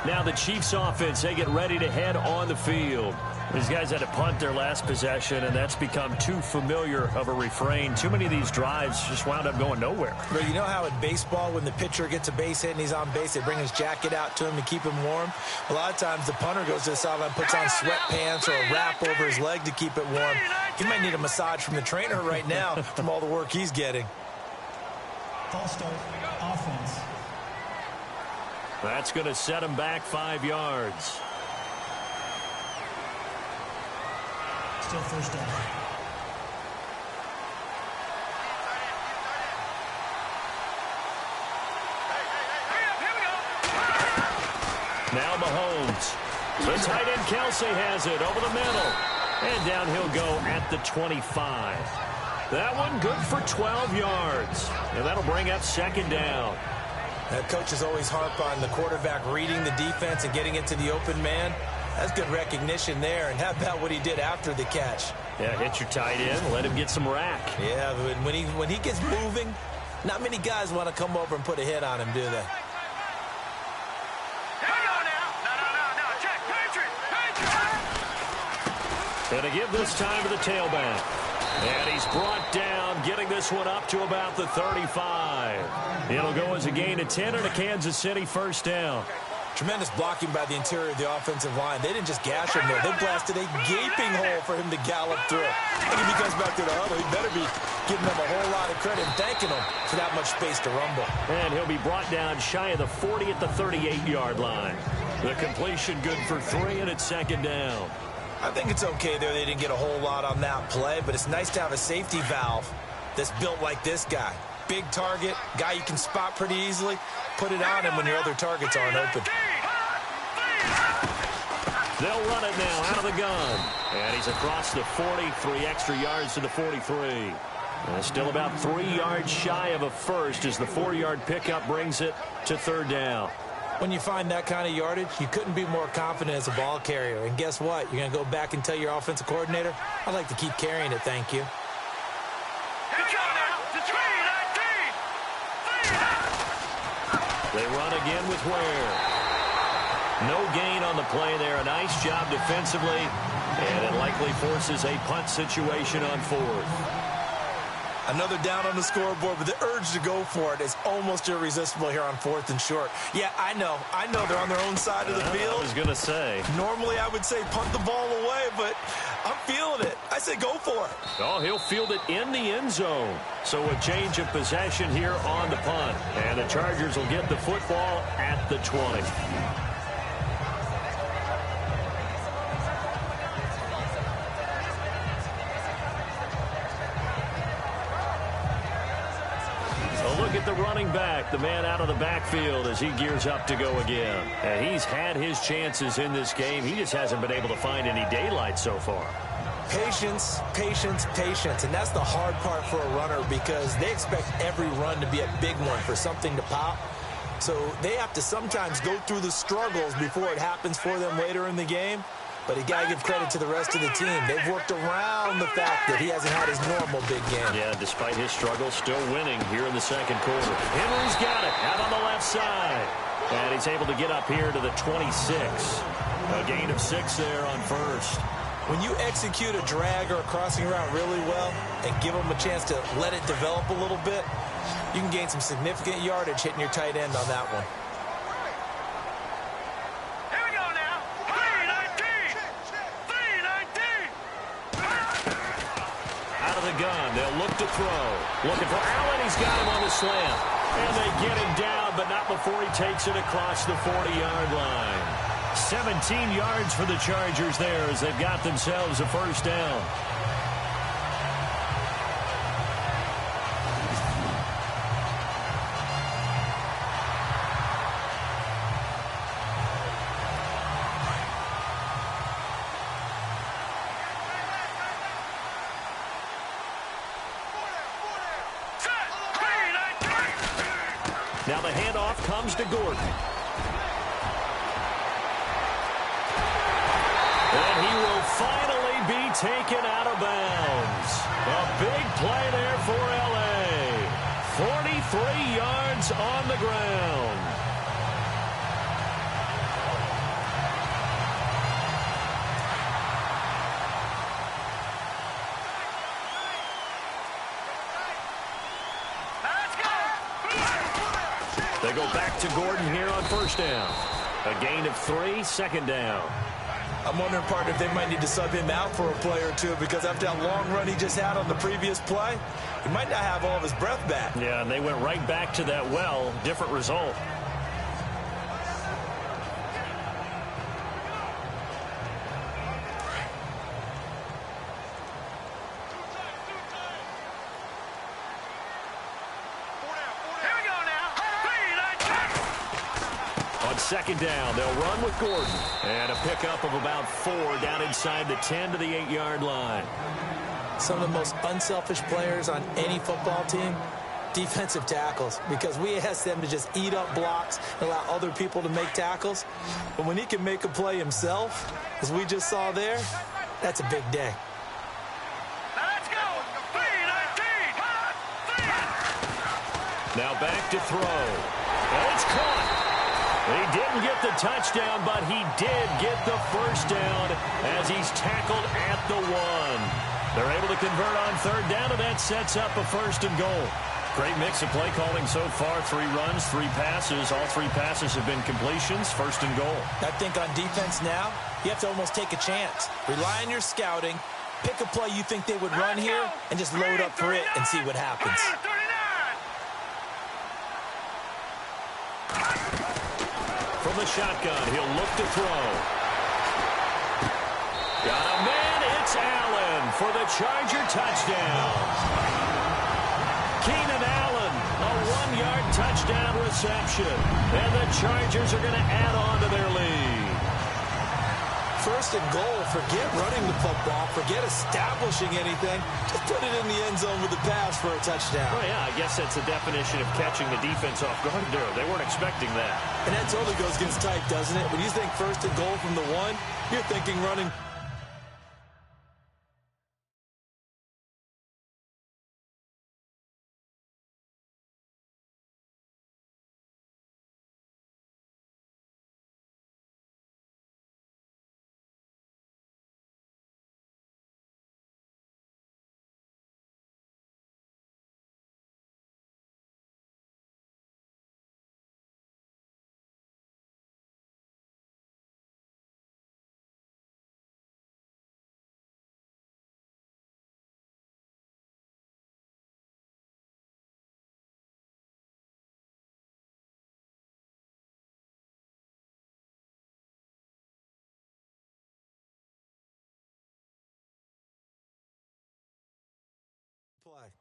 Now the Chiefs offense, they get ready to head on the field. These guys had to punt their last possession, and that's become too familiar of a refrain. Too many of these drives just wound up going nowhere. But you know how in baseball, when the pitcher gets a base hit and he's on base, they bring his jacket out to him to keep him warm? A lot of times the punter goes to the sideline, puts on sweatpants or a wrap over his leg to keep it warm. He might need a massage from the trainer right now from all the work he's getting. False start, offense. That's going to set him back 5 yards. Still first down. Now Mahomes. The tight end Kelsey has it over the middle. And down he'll go at the 25. That one good for 12 yards. And that'll bring up 2nd down. Coaches always harp on the quarterback reading the defense and getting it to the open man. That's good recognition there. And how about what he did after the catch? Yeah, hit your tight end, let him get some rack. Yeah, but when he gets moving, not many guys want to come over and put a hit on him, do they? Hang on now. No. Check. Patriot. And to give this time to the tailback. And he's brought down, getting this one up to about the 35. It'll go as a gain of 10 and a Kansas City 1st down. Tremendous blocking by the interior of the offensive line. They didn't just gash him there. They blasted a gaping hole for him to gallop through. I think if he comes back to the huddle, he better be giving them a whole lot of credit and thanking them for that much space to rumble. And he'll be brought down shy of the 40 at the 38-yard line. The completion good for 3, and it's 2nd down. I think it's okay there. They didn't get a whole lot on that play, but it's nice to have a safety valve that's built like this guy. Big target, guy you can spot pretty easily. Put it on him when your other targets aren't open. They'll run it now out of the gun. And he's across the 40, 3 extra yards to the 43. And still about 3 yards shy of a first as the 4-yard pickup brings it to 3rd down. When you find that kind of yardage, you couldn't be more confident as a ball carrier. And guess what? You're going to go back and tell your offensive coordinator, I'd like to keep carrying it, thank you. They run again with Ware. No gain on the play there. A nice job defensively. And it likely forces a punt situation on 4th. Another down on the scoreboard, but the urge to go for it is almost irresistible here on 4th and short. Yeah, I know they're on their own side of the field. I was going to say. Normally I would say punt the ball away, but I'm feeling it. I say go for it. Oh, he'll field it in the end zone. So a change of possession here on the punt. And the Chargers will get the football at the 20. Look at the running back, the man out of the backfield as he gears up to go again. And he's had his chances in this game. He just hasn't been able to find any daylight so far. Patience, patience, patience. And that's the hard part for a runner because they expect every run to be a big one for something to pop. So they have to sometimes go through the struggles before it happens for them later in the game. But you got to give credit to the rest of the team. They've worked around the fact that he hasn't had his normal big game. Yeah, despite his struggles, still winning here in the 2nd quarter. Henry's got it out on the left side. And he's able to get up here to the 26. A gain of 6 there on 1st. When you execute a drag or a crossing route really well and give them a chance to let it develop a little bit, you can gain some significant yardage hitting your tight end on that one. Gun. They'll look to throw. Looking for Allen. He's got him on the slant. And they get him down, but not before he takes it across the 40-yard line. 17 yards for the Chargers there as they've got themselves a 1st down. Now the handoff comes to Gordon. And he will finally be taken out of bounds. A big play there for the ground. They go back to Gordon here on first down. A gain of 3, second down. I'm wondering, partner, if they might need to sub him out for a play or two, because after that long run he just had on the previous play, he might not have all of his breath back. Yeah, and they went right back to that well. Different result. Second down, they'll run with Gordon. And a pickup of about 4 down inside the 10 to the 8-yard line. Some of the most unselfish players on any football team, defensive tackles, because we ask them to just eat up blocks and allow other people to make tackles. But when he can make a play himself, as we just saw there, that's a big day. Let's go. 3-19. Now back to throw. And it's caught. He didn't get the touchdown, but he did get the first down as he's tackled at the 1. They're able to convert on third down, and that sets up a first and goal. Great mix of play calling so far. 3 runs, 3 passes. All 3 passes have been completions. First and goal. I think on defense now, you have to almost take a chance. Rely on your scouting. Pick a play you think they would run here, and just load up for it and see what happens. From the shotgun, he'll look to throw. Got a man, it's Allen for the Charger touchdown. Keenan Allen, a 1-yard touchdown reception. And the Chargers are going to add on to their lead. First and goal, forget running the football, forget establishing anything. Just put it in the end zone with the pass for a touchdown. Oh, yeah, I guess that's the definition of catching the defense off guard there. They weren't expecting that. And that totally goes against type, doesn't it? When you think first and goal from the 1, you're thinking running.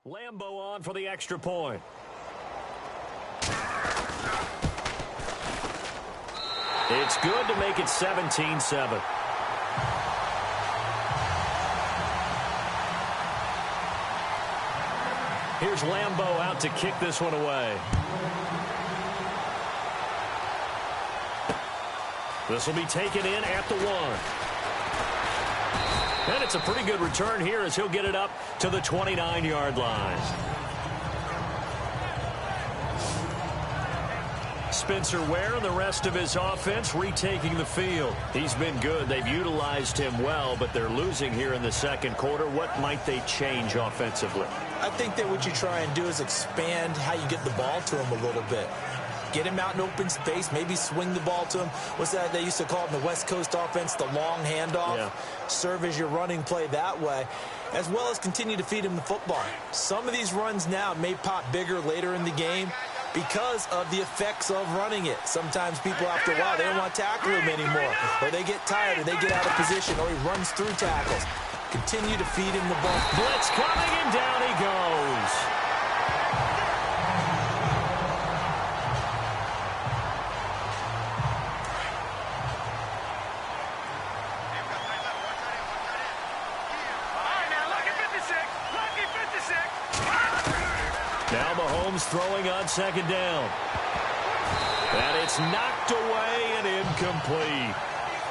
Lambo on for the extra point. It's good to make it 17-7. Here's Lambo out to kick this one away. This will be taken in at the 1. And it's a pretty good return here as he'll get it up to the 29-yard line. Spencer Ware and the rest of his offense retaking the field. He's been good. They've utilized him well, but they're losing here in the second quarter. What might they change offensively? I think that what you try and do is expand how you get the ball to him a little bit. Get him out in open space, maybe swing the ball to him. What's that they used to call it in the West Coast offense, the long handoff? Yeah. Serve as your running play that way, as well as continue to feed him the football. Some of these runs now may pop bigger later in the game because of the effects of running it. Sometimes people, after a while, they don't want to tackle him anymore, or they get tired, or they get out of position, or he runs through tackles. Continue to feed him the ball. Blitz coming, and down he goes. Now Mahomes throwing on second down. And it's knocked away and incomplete.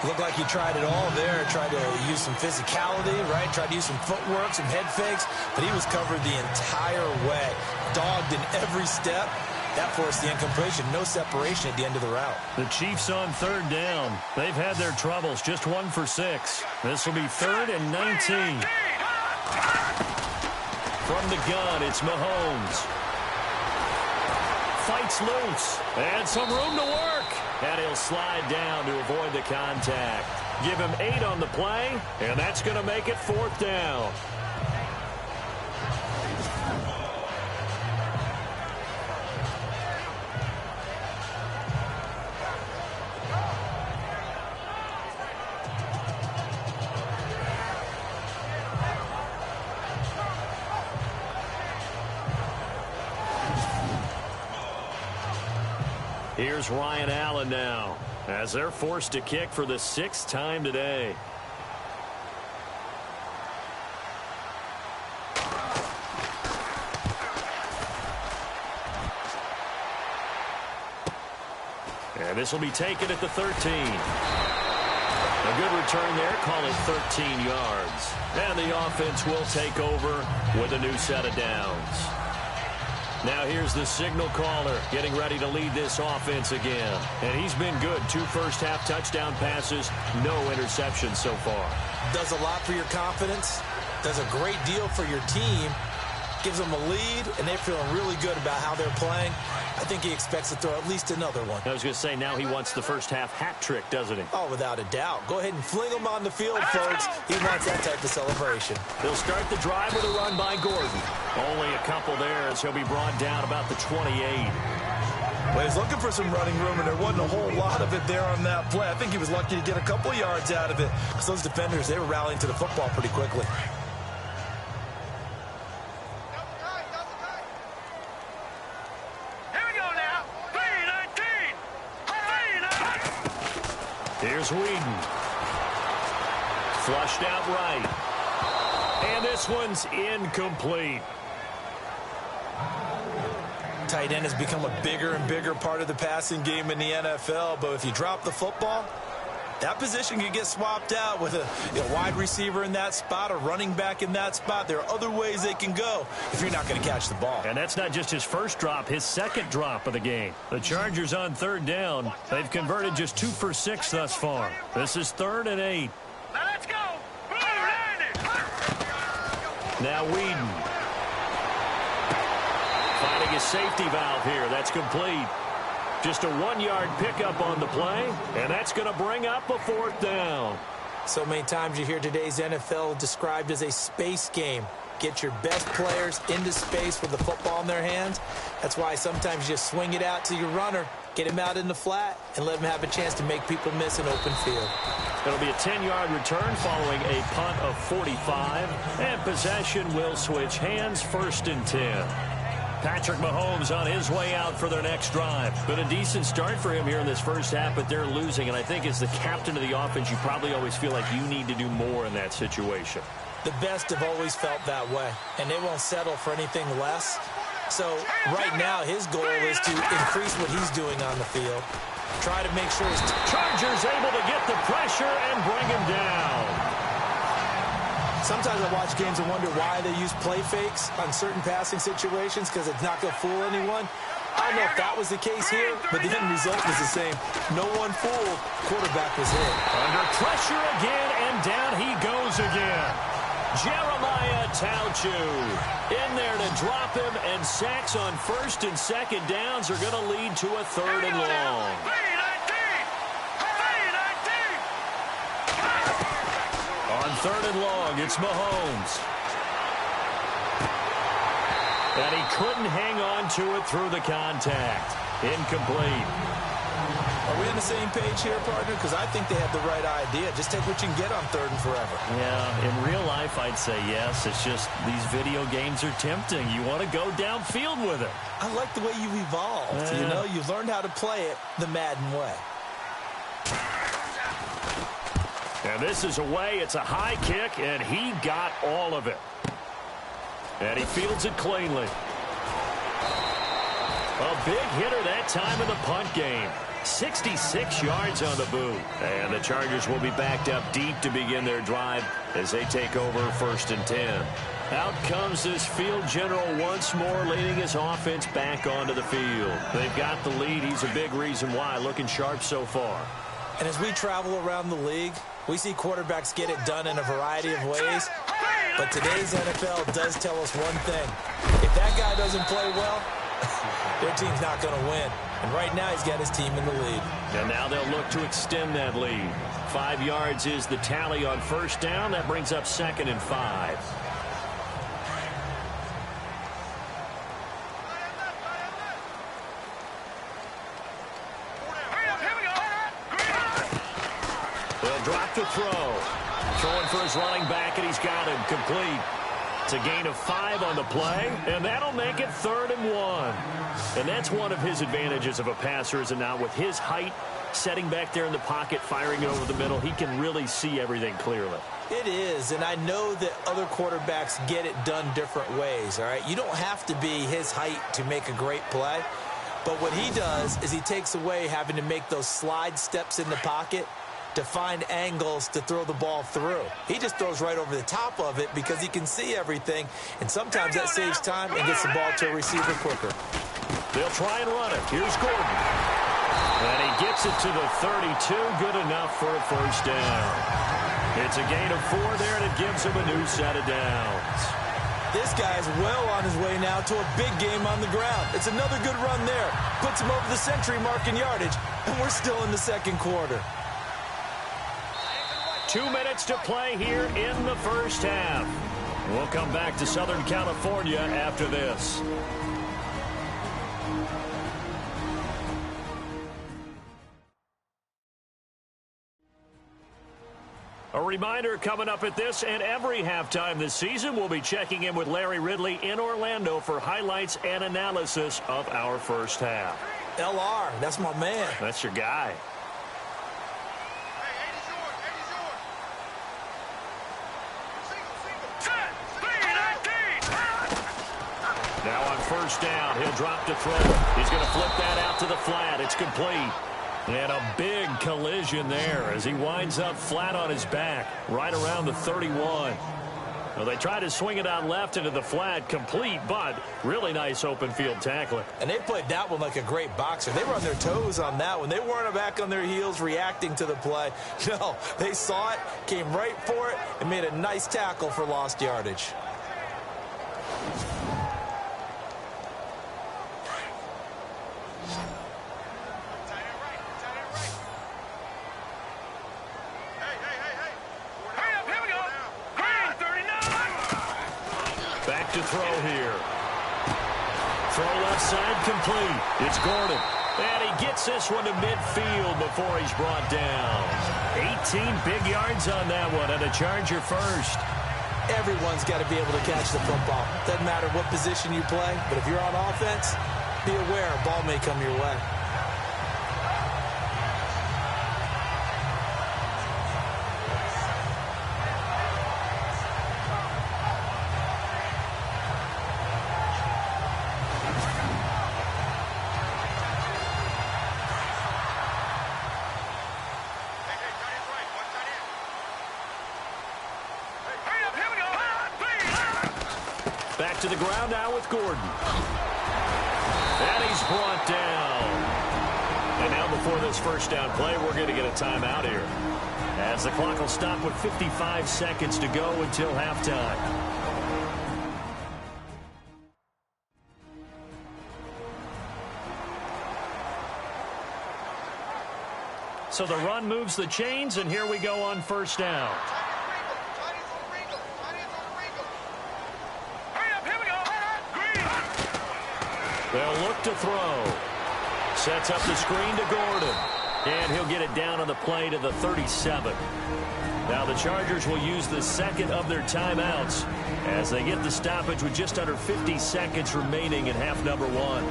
Looked like he tried it all there. Tried to use some physicality, right? Tried to use some footwork, some head fakes, but he was covered the entire way. Dogged in every step. That forced the incompletion. No separation at the end of the route. The Chiefs on 3rd down. They've had their troubles. Just 1 for 6. This will be 3rd and 19. From the gun, it's Mahomes. Fights loose. And some room to work. And he'll slide down to avoid the contact. Give him 8 on the play, and that's going to make it 4th down. Here's Ryan Allen now, as they're forced to kick for the 6th time today. And this will be taken at the 13. A good return there, call it 13 yards. And the offense will take over with a new set of downs. Now here's the signal caller getting ready to lead this offense again. And he's been good. 2 first-half touchdown passes, no interceptions so far. Does a lot for your confidence. Does a great deal for your team. Gives them a lead, and they're feeling really good about how they're playing. I think he expects to throw at least another one. I was going to say, now he wants the first-half hat trick, doesn't he? Oh, without a doubt. Go ahead and fling him on the field, folks. He wants that type of celebration. They'll start the drive with a run by Gordon. Only a couple there as he'll be brought down about the 28. Well, he's looking for some running room, and there wasn't a whole lot of it there on that play. I think he was lucky to get a couple yards out of it because those defenders, they were rallying to the football pretty quickly. Here's Whedon. Flushed out right. And this one's incomplete. Tight end has become a bigger and bigger part of the passing game in the NFL, but if you drop the football, that position can get swapped out with a wide receiver in that spot, a running back in that spot. There are other ways they can go if you're not going to catch the ball. And that's not just his first drop, his second drop of the game. The Chargers on 3rd down. They've converted just 2 for 6 thus far. This is 3rd and 8. Now let's go. Now Whedon. Finding a safety valve here. That's complete. Just a 1-yard pickup on the play, and that's going to bring up a 4th down. So many times you hear today's NFL described as a space game. Get your best players into space with the football in their hands. That's why sometimes you just swing it out to your runner, get him out in the flat, and let him have a chance to make people miss an open field. It'll be a 10-yard return following a punt of 45, and possession will switch hands, 1st and 10. Patrick Mahomes on his way out for their next drive. Been a decent start for him here in this first half, but they're losing. And I think as the captain of the offense, you probably always feel like you need to do more in that situation. The best have always felt that way, and they won't settle for anything less. So right now, his goal is to increase what he's doing on the field. Try to make sure his Chargers able to get the pressure and bring him down. Sometimes I watch games and wonder why they use play fakes on certain passing situations because it's not going to fool anyone. I don't know if that was the case here, but the end result was the same. No one fooled. Quarterback was hit. Under pressure again, and down he goes again. Jeremiah Tauchu in there to drop him, and sacks on 1st and 2nd downs are going to lead to a 3rd and long. On 3rd and long, it's Mahomes. And he couldn't hang on to it through the contact. Incomplete. Are we on the same page here, partner? Because I think they have the right idea. Just take what you can get on 3rd and forever. Yeah, in real life, I'd say yes. It's just these video games are tempting. You want to go downfield with it. I like the way you've evolved. You know, you've learned how to play it the Madden way. And this is away. It's a high kick, and he got all of it. And he fields it cleanly. A big hitter that time in the punt game. 66 yards on the boot. And the Chargers will be backed up deep to begin their drive as they take over 1st and 10. Out comes this field general once more, leading his offense back onto the field. They've got the lead. He's a big reason why. Looking sharp so far. And as we travel around the league, we see quarterbacks get it done in a variety of ways. But today's NFL does tell us one thing. If that guy doesn't play well, their team's not going to win. And right now he's got his team in the lead. And now they'll look to extend that lead. 5 yards is the tally on 1st down. That brings up 2nd and 5. They'll drop the throw. Throwing for his running back, and he's got him complete. It's a gain of 5 on the play, and that'll make it 3rd and 1. And that's one of his advantages of a passer, is now with his height, setting back there in the pocket, firing it over the middle, he can really see everything clearly. It is, and I know that other quarterbacks get it done different ways, all right? You don't have to be his height to make a great play, but what he does is he takes away having to make those slide steps in the pocket to find angles to throw the ball through. He just throws right over the top of it because he can see everything, and sometimes that saves time and gets the ball to a receiver quicker. They'll try and run it. Here's Gordon. And he gets it to the 32. Good enough for a 1st down. It's a gain of 4 there, and it gives him a new set of downs. This guy's well on his way now to a big game on the ground. It's another good run there. Puts him over the century mark in yardage, and we're still in the 2nd quarter. 2 minutes to play here in the 1st half. We'll come back to Southern California after this. A reminder coming up at this and every halftime this season, we'll be checking in with Larry Ridley in Orlando for highlights and analysis of our 1st half. LR, that's my man. That's your guy. Now on 1st down, he'll drop to throw. He's going to flip that out to the flat. It's complete. And a big collision there as he winds up flat on his back, right around the 31. Well, they try to swing it out left into the flat, complete, but really nice open field tackling. And they played that one like a great boxer. They were on their toes on that one. They weren't back on their heels reacting to the play. No, they saw it, came right for it, and made a nice tackle for lost yardage. To throw here. Throw left side complete. It's Gordon. And he gets this one to midfield before he's brought down. 18 big yards on that one, and a Charger first. Everyone's got to be able to catch the football. Doesn't matter what position you play, but if you're on offense, be aware a ball may come your way. Back to the ground now with Gordon. And he's brought down. And now before this 1st down play, we're going to get a timeout here, as the clock will stop with 55 seconds to go until halftime. So the run moves the chains, and here we go on 1st down. They'll look to throw. Sets up the screen to Gordon. And he'll get it down on the play to the 37. Now the Chargers will use the 2nd of their timeouts as they get the stoppage with just under 50 seconds remaining in half number 1.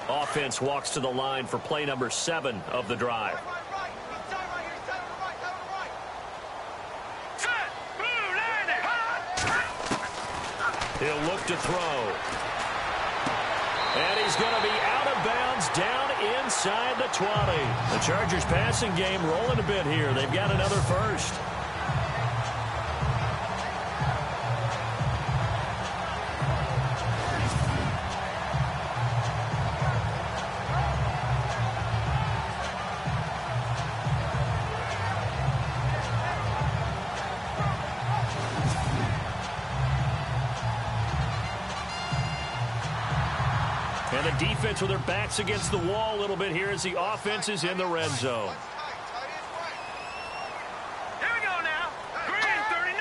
Offense walks to the line for play number 7 of the drive. He'll look to throw. And he's going to be out of bounds down inside the 20. The Chargers passing game rolling a bit here. They've got another first. And the defense with their backs against the wall a little bit here as the offense is in the red zone. Here we go now. Green 39.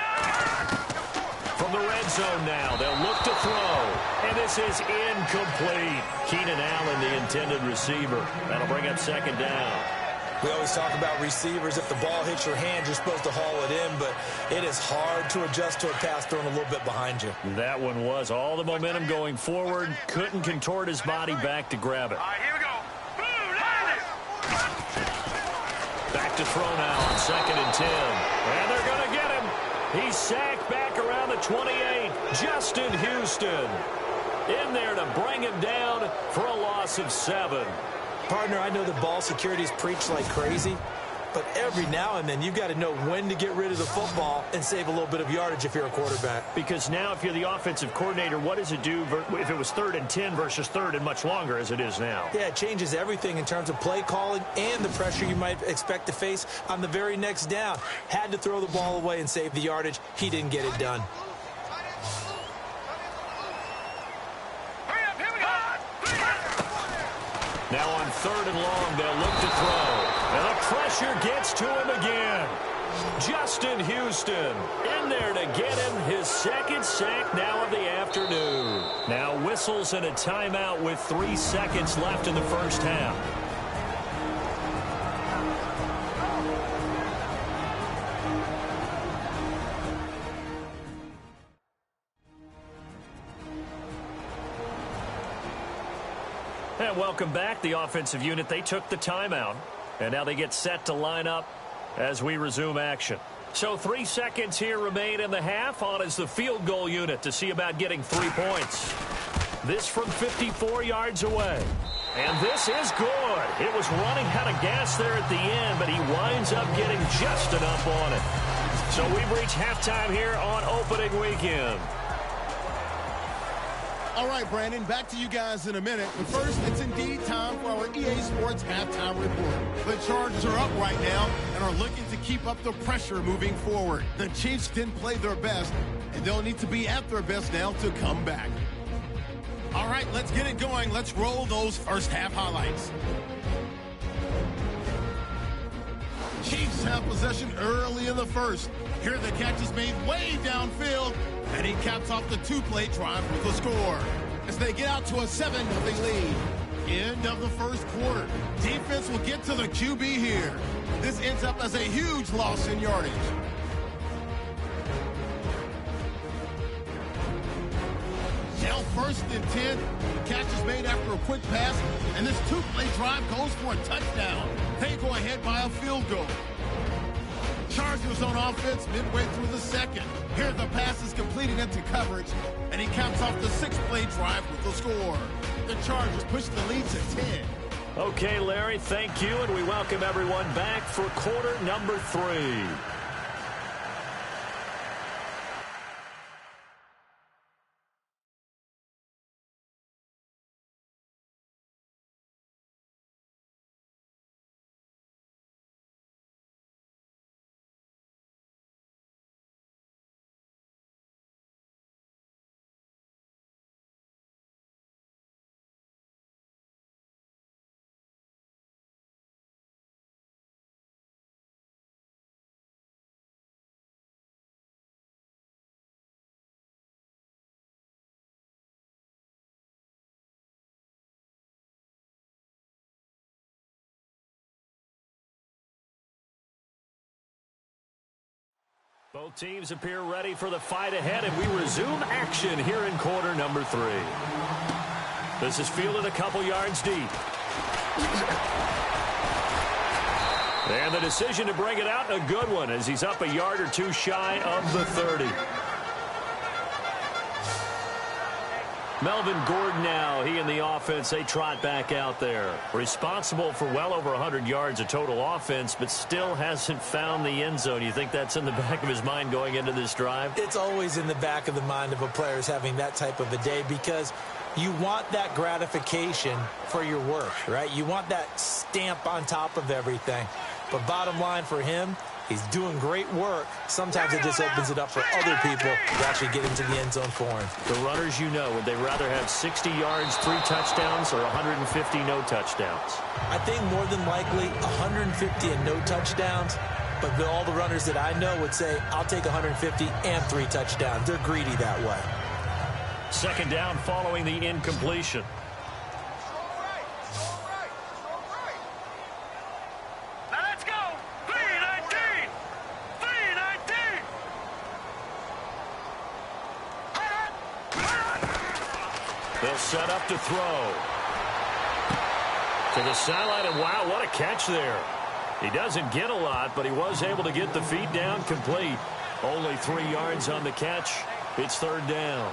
From the red zone now, they'll look to throw. And this is incomplete. Keenan Allen, the intended receiver. That'll bring up second down. We always talk about receivers. If the ball hits your hand, you're supposed to haul it in, but it is hard to adjust to a pass thrown a little bit behind you. That one was all the momentum going forward. Couldn't contort his body back to grab it. All right, here we go. Boom, line it. Back to throw now on 2nd and 10. And they're going to get him. He's sacked back around the 28. Justin Houston in there to bring him down for a loss of 7. Partner, I know the ball security is preached like crazy, but every now and then you've got to know when to get rid of the football and save a little bit of yardage if you're a quarterback. Because now if you're the offensive coordinator, what does it do if it was 3rd and 10 versus 3rd and much longer as it is now? Yeah, it changes everything in terms of play calling and the pressure you might expect to face on the very next down. Had to throw the ball away and save the yardage. He didn't get it done. Hurry up, here we go. Now on 3rd and long, they'll look to throw. And the pressure gets to him again. Justin Houston in there to get him his 2nd sack now of the afternoon. Now whistles and a timeout with 3 seconds left in the first half. And welcome back, the offensive unit. They took the timeout, and now they get set to line up as we resume action. So 3 seconds here remain in the half. On is the field goal unit to see about getting 3 points. This from 54 yards away. And this is good. It was running out of gas there at the end, but he winds up getting just enough on it. So we've reached halftime here on opening weekend. All right, Brandon, back to you guys in a minute. But first, it's indeed time for our EA Sports halftime report. The Chargers are up right now and are looking to keep up the pressure moving forward. The Chiefs didn't play their best, and they'll need to be at their best now to come back. All right, let's get it going. Let's roll those first half highlights. Chiefs have possession early in the first. Here the catch is made way downfield, and he caps off the 2-play drive with a score. As they get out to a 7-0 lead. End of the first quarter. Defense will get to the QB here. This ends up as a huge loss in yardage. Now 1st and 10. The catch is made after a quick pass, and this 2-play drive goes for a touchdown. They go ahead by a field goal. Chargers on offense midway through the second. Here the pass is completed into coverage, and he caps off the 6-play drive with the score. The Chargers push the lead to 10. Okay, Larry, thank you, and we welcome everyone back for quarter number 3. Both teams appear ready for the fight ahead, and we resume action here in quarter number 3. This is fielded a couple yards deep. And the decision to bring it out, a good one, as he's up a yard or two shy of the 30. Melvin Gordon now, he and the offense, they trot back out there. Responsible for well over 100 yards of total offense, but still hasn't found the end zone. You think that's in the back of his mind going into this drive? It's always in the back of the mind of a player having that type of a day because you want that gratification for your work, right? You want that stamp on top of everything. But bottom line for him, he's doing great work. Sometimes it just opens it up for other people to actually get into the end zone for him. The runners, you know, would they rather have 60 yards, 3 touchdowns, or 150 no touchdowns? I think more than likely 150 and no touchdowns. But all the runners that I know would say, I'll take 150 and 3 touchdowns. They're greedy that way. Second down following the incompletion. Now let's go. 319. 319. They'll set up to throw. To the sideline, and wow, what a catch there. He doesn't get a lot, but he was able to get the feet down complete. Only 3 yards on the catch. It's third down.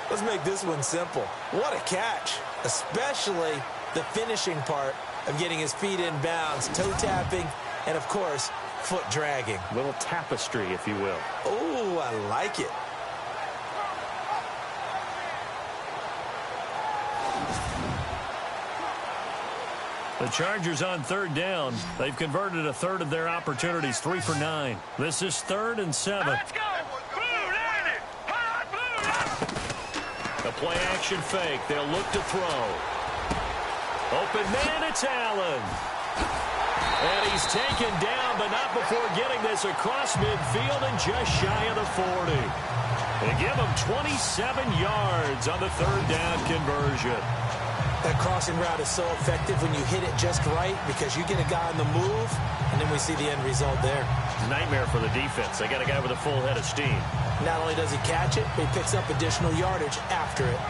Let's make this one simple. What a catch, especially the finishing part of getting his feet in bounds, toe tapping, and, of course, foot dragging. A little tapestry, if you will. Oh, I like it. The Chargers on third down. They've converted a third of their opportunities, 3 for 9. This is 3rd and 7. Let's go. Blue 90. A play action fake. They'll look to throw. Open man, it's Allen. And he's taken down, but not before getting this across midfield and just shy of the 40. They give him 27 yards on the third down conversion. That crossing route is so effective when you hit it just right because you get a guy on the move, and then we see the end result there. Nightmare for the defense. They got a guy with a full head of steam. Not only does he catch it, but he picks up additional yardage after it.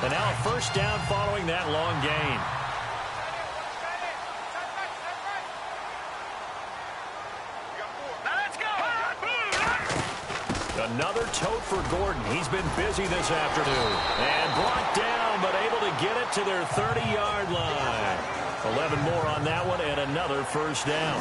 And now a first down following that long gain. Another tote for Gordon. He's been busy this afternoon. And brought down, but able to get it to their 30-yard line. 11 more on that one, and another first down.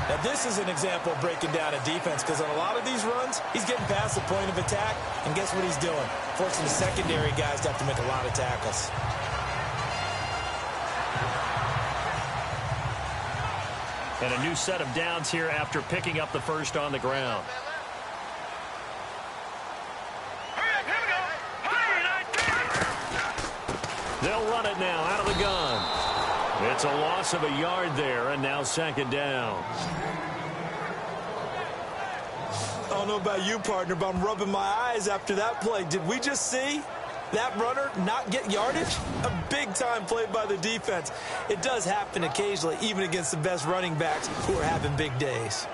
Now, this is an example of breaking down a defense because on a lot of these runs, he's getting past the point of attack, and guess what he's doing? Forcing the secondary guys to have to make a lot of tackles. And a new set of downs here after picking up the first on the ground. They'll run it now out of the gun. It's a loss of a yard there, and now second down. I don't know about you, partner, but I'm rubbing my eyes after that play. Did we just see that runner not get yardage? A big-time play by the defense. It does happen occasionally, even against the best running backs who are having big days.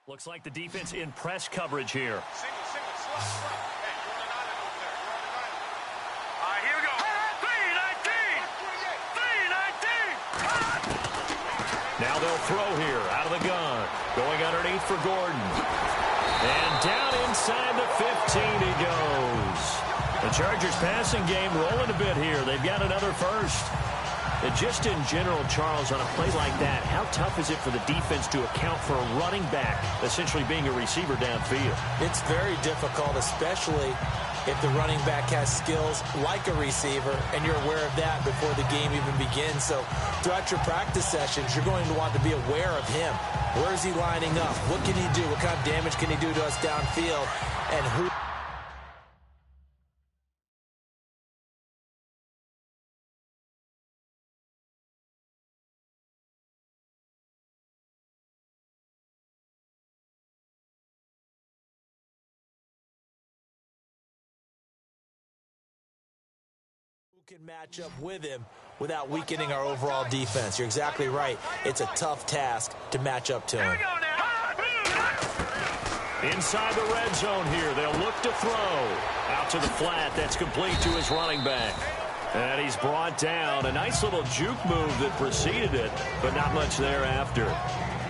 Looks like the defense in press coverage here. Single, slot, front. Hey, you're on an island over there. You're on an island. All right, here we go. 319. 319. Now they'll throw here out of the gun. Going underneath for Gordon. And down inside the 15 he goes. The Chargers passing game rolling a bit here. They've got another first. And just in general, Charles, on a play like that, how tough is it for the defense to account for a running back essentially being a receiver downfield? It's very difficult, especially if the running back has skills like a receiver, and you're aware of that before the game even begins. So throughout your practice sessions, you're going to want to be aware of him. Where is he lining up? What can he do? What kind of damage can he do to us downfield? And who... can match up with him without weakening our overall defense. You're exactly right. It's a tough task to match up to him. Inside the red zone here, they'll look to throw. Out to the flat, that's complete to his running back. And he's brought down. A nice little juke move that preceded it, but not much thereafter.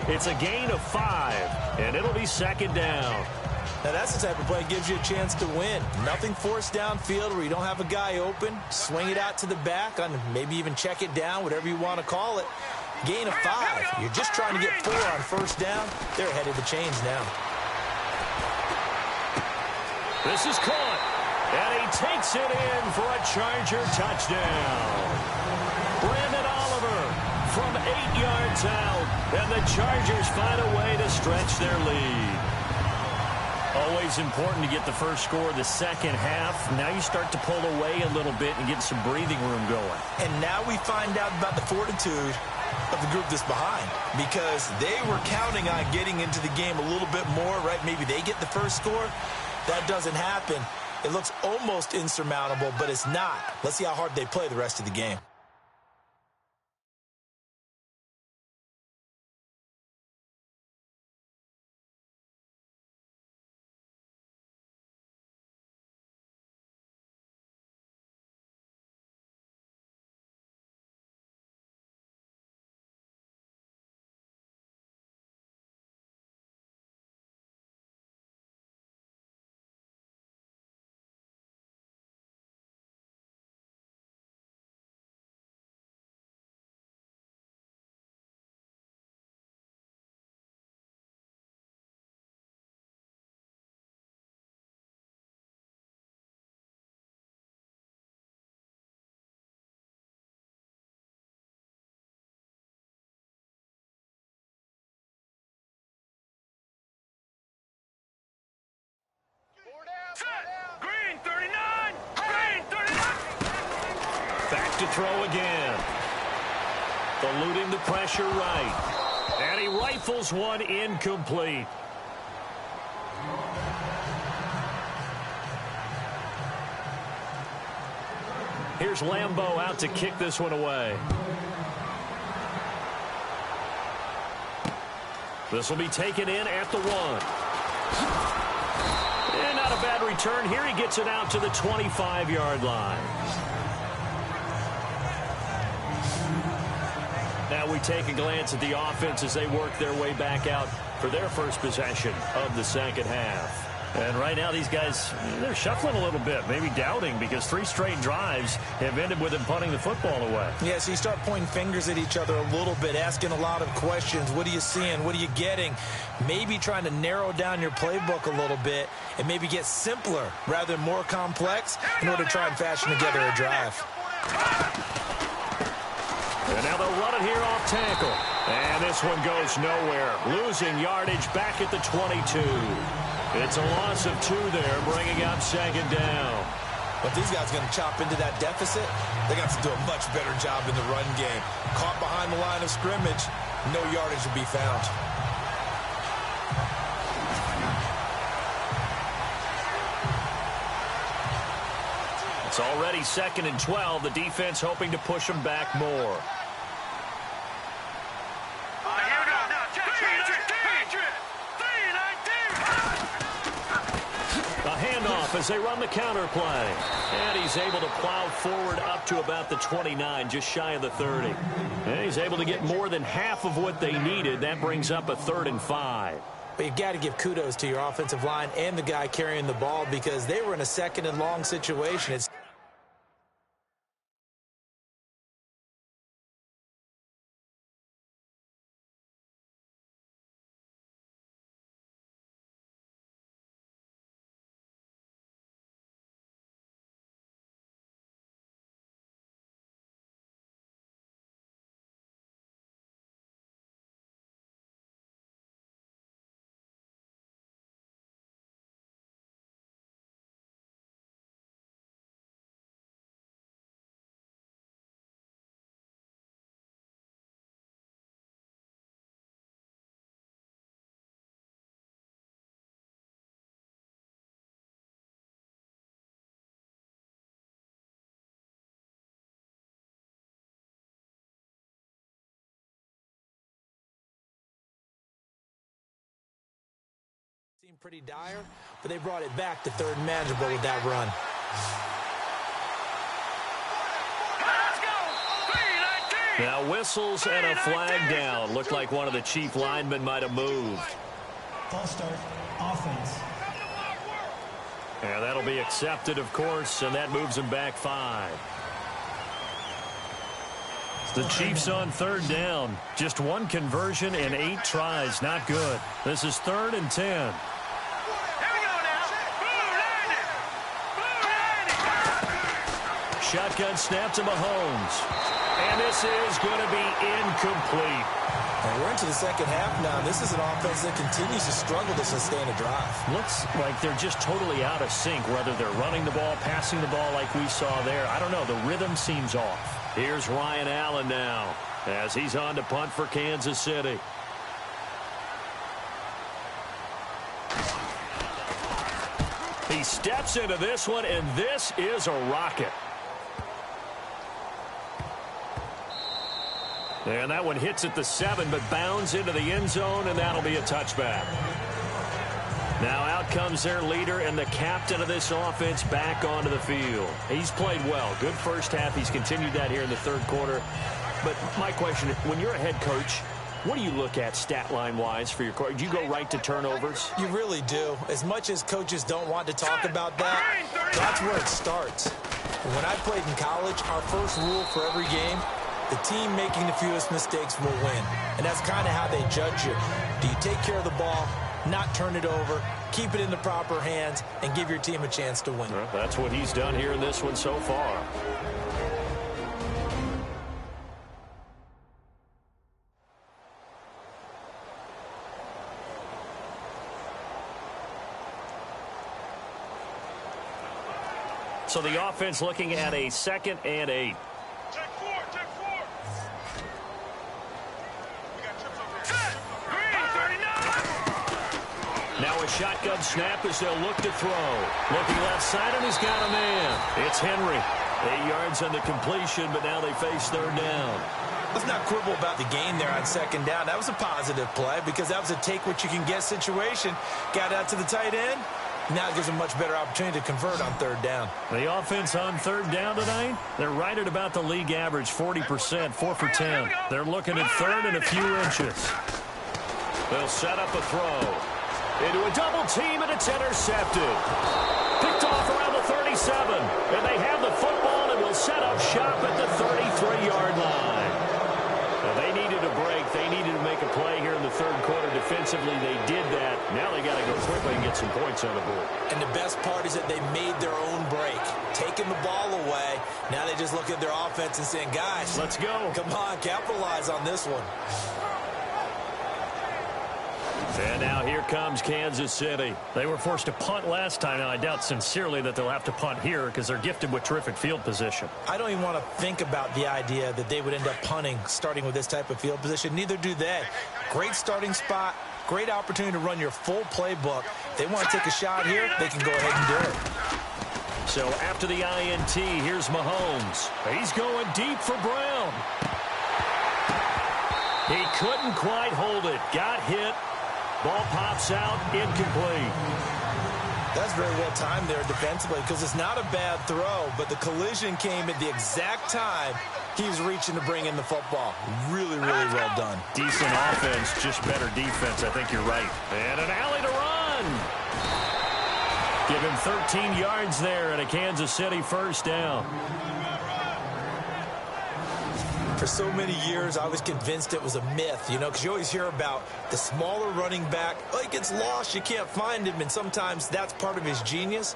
It's a gain of 5, and it'll be second down. Now, that's the type of play that gives you a chance to win. Nothing forced downfield where you don't have a guy open. Swing it out to the back, on maybe even check it down, whatever you want to call it. Gain of 5. You're just trying to get 4 on first down. They're ahead of the chains now. This is caught, and he takes it in for a Charger touchdown. Brandon Oliver from 8 yards out, and the Chargers find a way to stretch their lead. Always important to get the first score of the second half. Now you start to pull away a little bit and get some breathing room going. And now we find out about the fortitude of the group that's behind, because they were counting on getting into the game a little bit more, right? Maybe they get the first score. That doesn't happen. It looks almost insurmountable, but it's not. Let's see how hard they play the rest of the game. Green 39! Green 39! Back to throw again. Eluding the pressure right. And he rifles one incomplete. Here's Lambeau out to kick this one away. This will be taken in at the 1. And not a bad return here. He gets it out to the 25-yard line. Now we take a glance at the offense as they work their way back out for their first possession of the second half. And right now these guys, they're shuffling a little bit, maybe doubting, because 3 straight drives have ended with them punting the football away. Yeah, so you start pointing fingers at each other a little bit, asking a lot of questions. What are you seeing? What are you getting? Maybe trying to narrow down your playbook a little bit and maybe get simpler rather than more complex in order to try and fashion together a drive. And now they'll run it here off tackle. And this one goes nowhere. Losing yardage back at the 22. It's a loss of 2 there, bringing up second down. But these guys are going to chop into that deficit. They're going to have to do a much better job in the run game. Caught behind the line of scrimmage, no yardage to be found. It's already 2nd and 12. The defense hoping to push them back more. As they run the counter play. And he's able to plow forward up to about the 29, just shy of the 30. And he's able to get more than half of what they needed. That brings up a 3rd and 5. But you've got to give kudos to your offensive line and the guy carrying the ball, because they were in a 2nd and long situation. It's Seemed pretty dire, but they brought it back to third and manageable with that run. Now whistles and a flag down. Looked like one of the chief linemen might have moved. False start, offense. And that'll be accepted, of course, and that moves him back 5. The Chiefs on third down. Just one conversion in 8 tries. Not good. This is 3rd and 10. Shotgun snap to Mahomes. And this is going to be incomplete. And we're into the second half now. This is an offense that continues to struggle to sustain a drive. Looks like they're just totally out of sync, whether they're running the ball, passing the ball like we saw there. I don't know. The rhythm seems off. Here's Ryan Allen now as he's on to punt for Kansas City. He steps into this one, and this is a rocket. And that one hits at the 7, but bounds into the end zone, and that'll be a touchback. Now out comes their leader and the captain of this offense back onto the field. He's played well. Good first half. He's continued that here in the third quarter. But my question, when you're a head coach, what do you look at stat line-wise for your coach? Do you go right to turnovers? You really do. As much as coaches don't want to talk about that, that's where it starts. When I played in college, our first rule for every game, the team making the fewest mistakes will win. And that's kind of how they judge you. Do you take care of the ball, not turn it over, keep it in the proper hands, and give your team a chance to win? Well, that's what he's done here in this one so far. So the offense looking at a 2nd and 8. Check 4, check 4. We got trips over here. Green, 39. Now a shotgun snap as they'll look to throw. Looking left side, and he's got a man. It's Henry. 8 yards on the completion, but now they face third down. Let's not quibble about the gain there on 2nd down. That was a positive play because that was a take-what-you-can-get situation. Got out to the tight end. Now it gives them a much better opportunity to convert on 3rd down. The offense on 3rd down tonight, they're right at about the league average, 40%, 4 for 10. They're looking at 3rd and a few inches. They'll set up a throw. Into a double team, and it's intercepted. Picked off around the 37. And they have the football and will set up shop at the 33-yard line. Now, they needed a break. They needed to make a play here in the third quarter. Defensively, they did that. Now they got to go quickly and get some points on the board. And the best part is that they made their own break, taking the ball away. Now they just look at their offense and saying, guys, let's go. Come on, capitalize on this one. And now here comes Kansas City. They were forced to punt last time. Now, I doubt sincerely that they'll have to punt here because they're gifted with terrific field position. I don't even want to think about the idea that they would end up punting starting with this type of field position. Neither do they. Great starting spot. Great opportunity to run your full playbook. If they want to take a shot here, they can go ahead and do it. So after the INT, here's Mahomes. He's going deep for Brown. He couldn't quite hold it. Got hit. Ball pops out, incomplete. That's very well timed there defensively because it's not a bad throw, but the collision came at the exact time he was reaching to bring in the football. Really, really well done. Decent offense, just better defense. I think you're right. And an alley to run. Give him 13 yards there and a Kansas City first down. For so many years, I was convinced it was a myth, you know, because you always hear about the smaller running back. Oh, he gets lost, you can't find him, and sometimes that's part of his genius.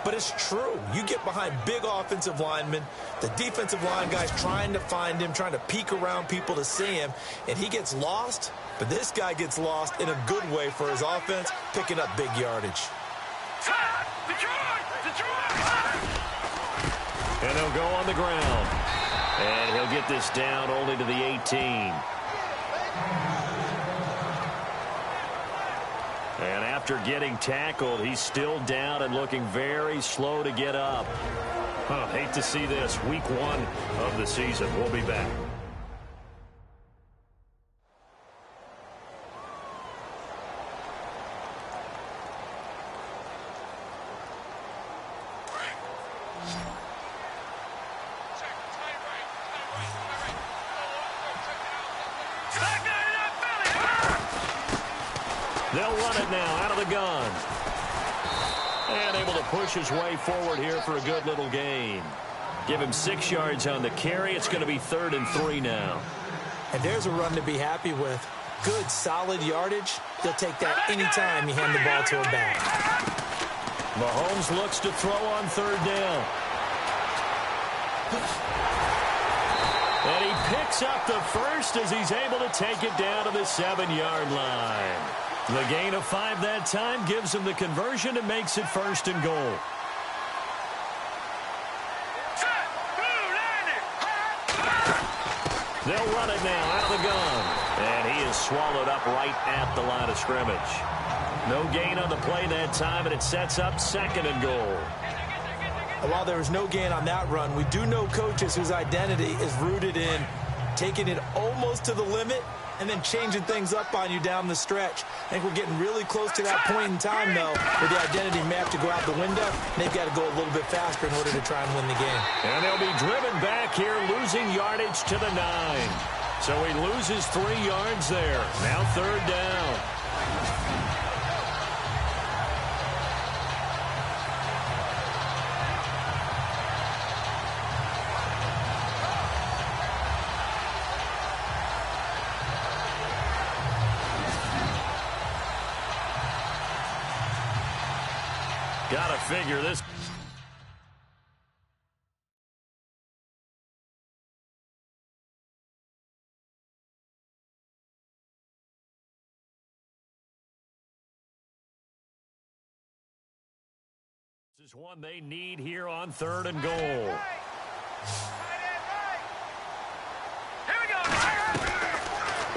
But it's true. You get behind big offensive linemen, the defensive line guys trying to find him, trying to peek around people to see him, and he gets lost. But this guy gets lost in a good way for his offense, picking up big yardage. And he'll go on the ground. And he'll get this down only to the 18. And after getting tackled, he's still down and looking very slow to get up. Hate to see this. Week 1 of the season. We'll be back. They'll run it now out of the gun. And able to push his way forward here for a good little gain. Give him 6 yards on the carry. It's going to be 3rd and 3 now. And there's a run to be happy with. Good, solid yardage. They'll take that anytime you hand the ball to a back. Mahomes looks to throw on 3rd down. And he picks up the first as he's able to take it down to the 7-yard line. The gain of 5 that time gives him the conversion and makes it 1st and goal. They'll run it now out of the gun. And he is swallowed up right at the line of scrimmage. No gain on the play that time, and it sets up 2nd and goal. And while there was no gain on that run, we do know coaches whose identity is rooted in taking it almost to the limit and then changing things up on you down the stretch. I think we're getting really close to that point in time, though, where the identity may have to go out the window. They've got to go a little bit faster in order to try and win the game. And they'll be driven back here, losing yardage to the 9. So he loses 3 yards there. Now 3rd down. Gotta figure this. This is one they need here on 3rd and goal.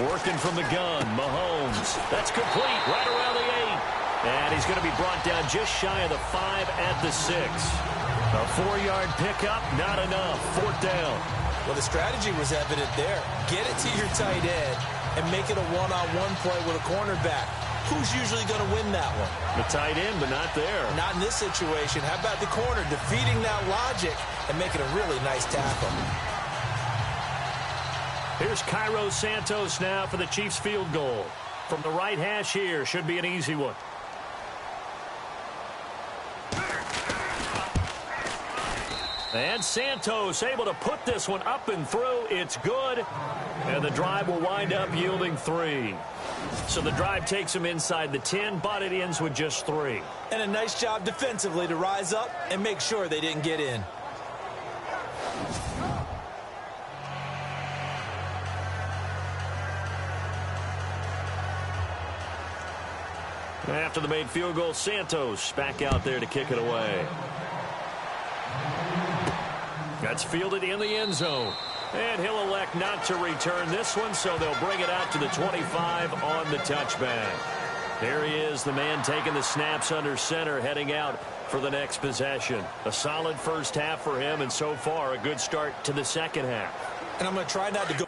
Working from the gun, Mahomes. That's complete right around the 8. And he's going to be brought down just shy of the 5 at the 6. A 4-yard pickup, not enough. 4th down. Well, the strategy was evident there. Get it to your tight end and make it a one-on-one play with a cornerback. Who's usually going to win that one? The tight end, but not there. Not in this situation. How about the corner defeating that logic and making a really nice tackle? Here's Cairo Santos now for the Chiefs field goal. From the right hash here, should be an easy one. And Santos able to put this one up and through. It's good. And the drive will wind up yielding 3. So the drive takes him inside the 10, but it ends with just 3. And a nice job defensively to rise up and make sure they didn't get in. After the made field goal, Santos back out there to kick it away. That's fielded in the end zone. And he'll elect not to return this one, so they'll bring it out to the 25 on the touchback. There he is, the man taking the snaps under center, heading out for the next possession. A solid first half for him, and so far a good start to the second half. And I'm going to try not to go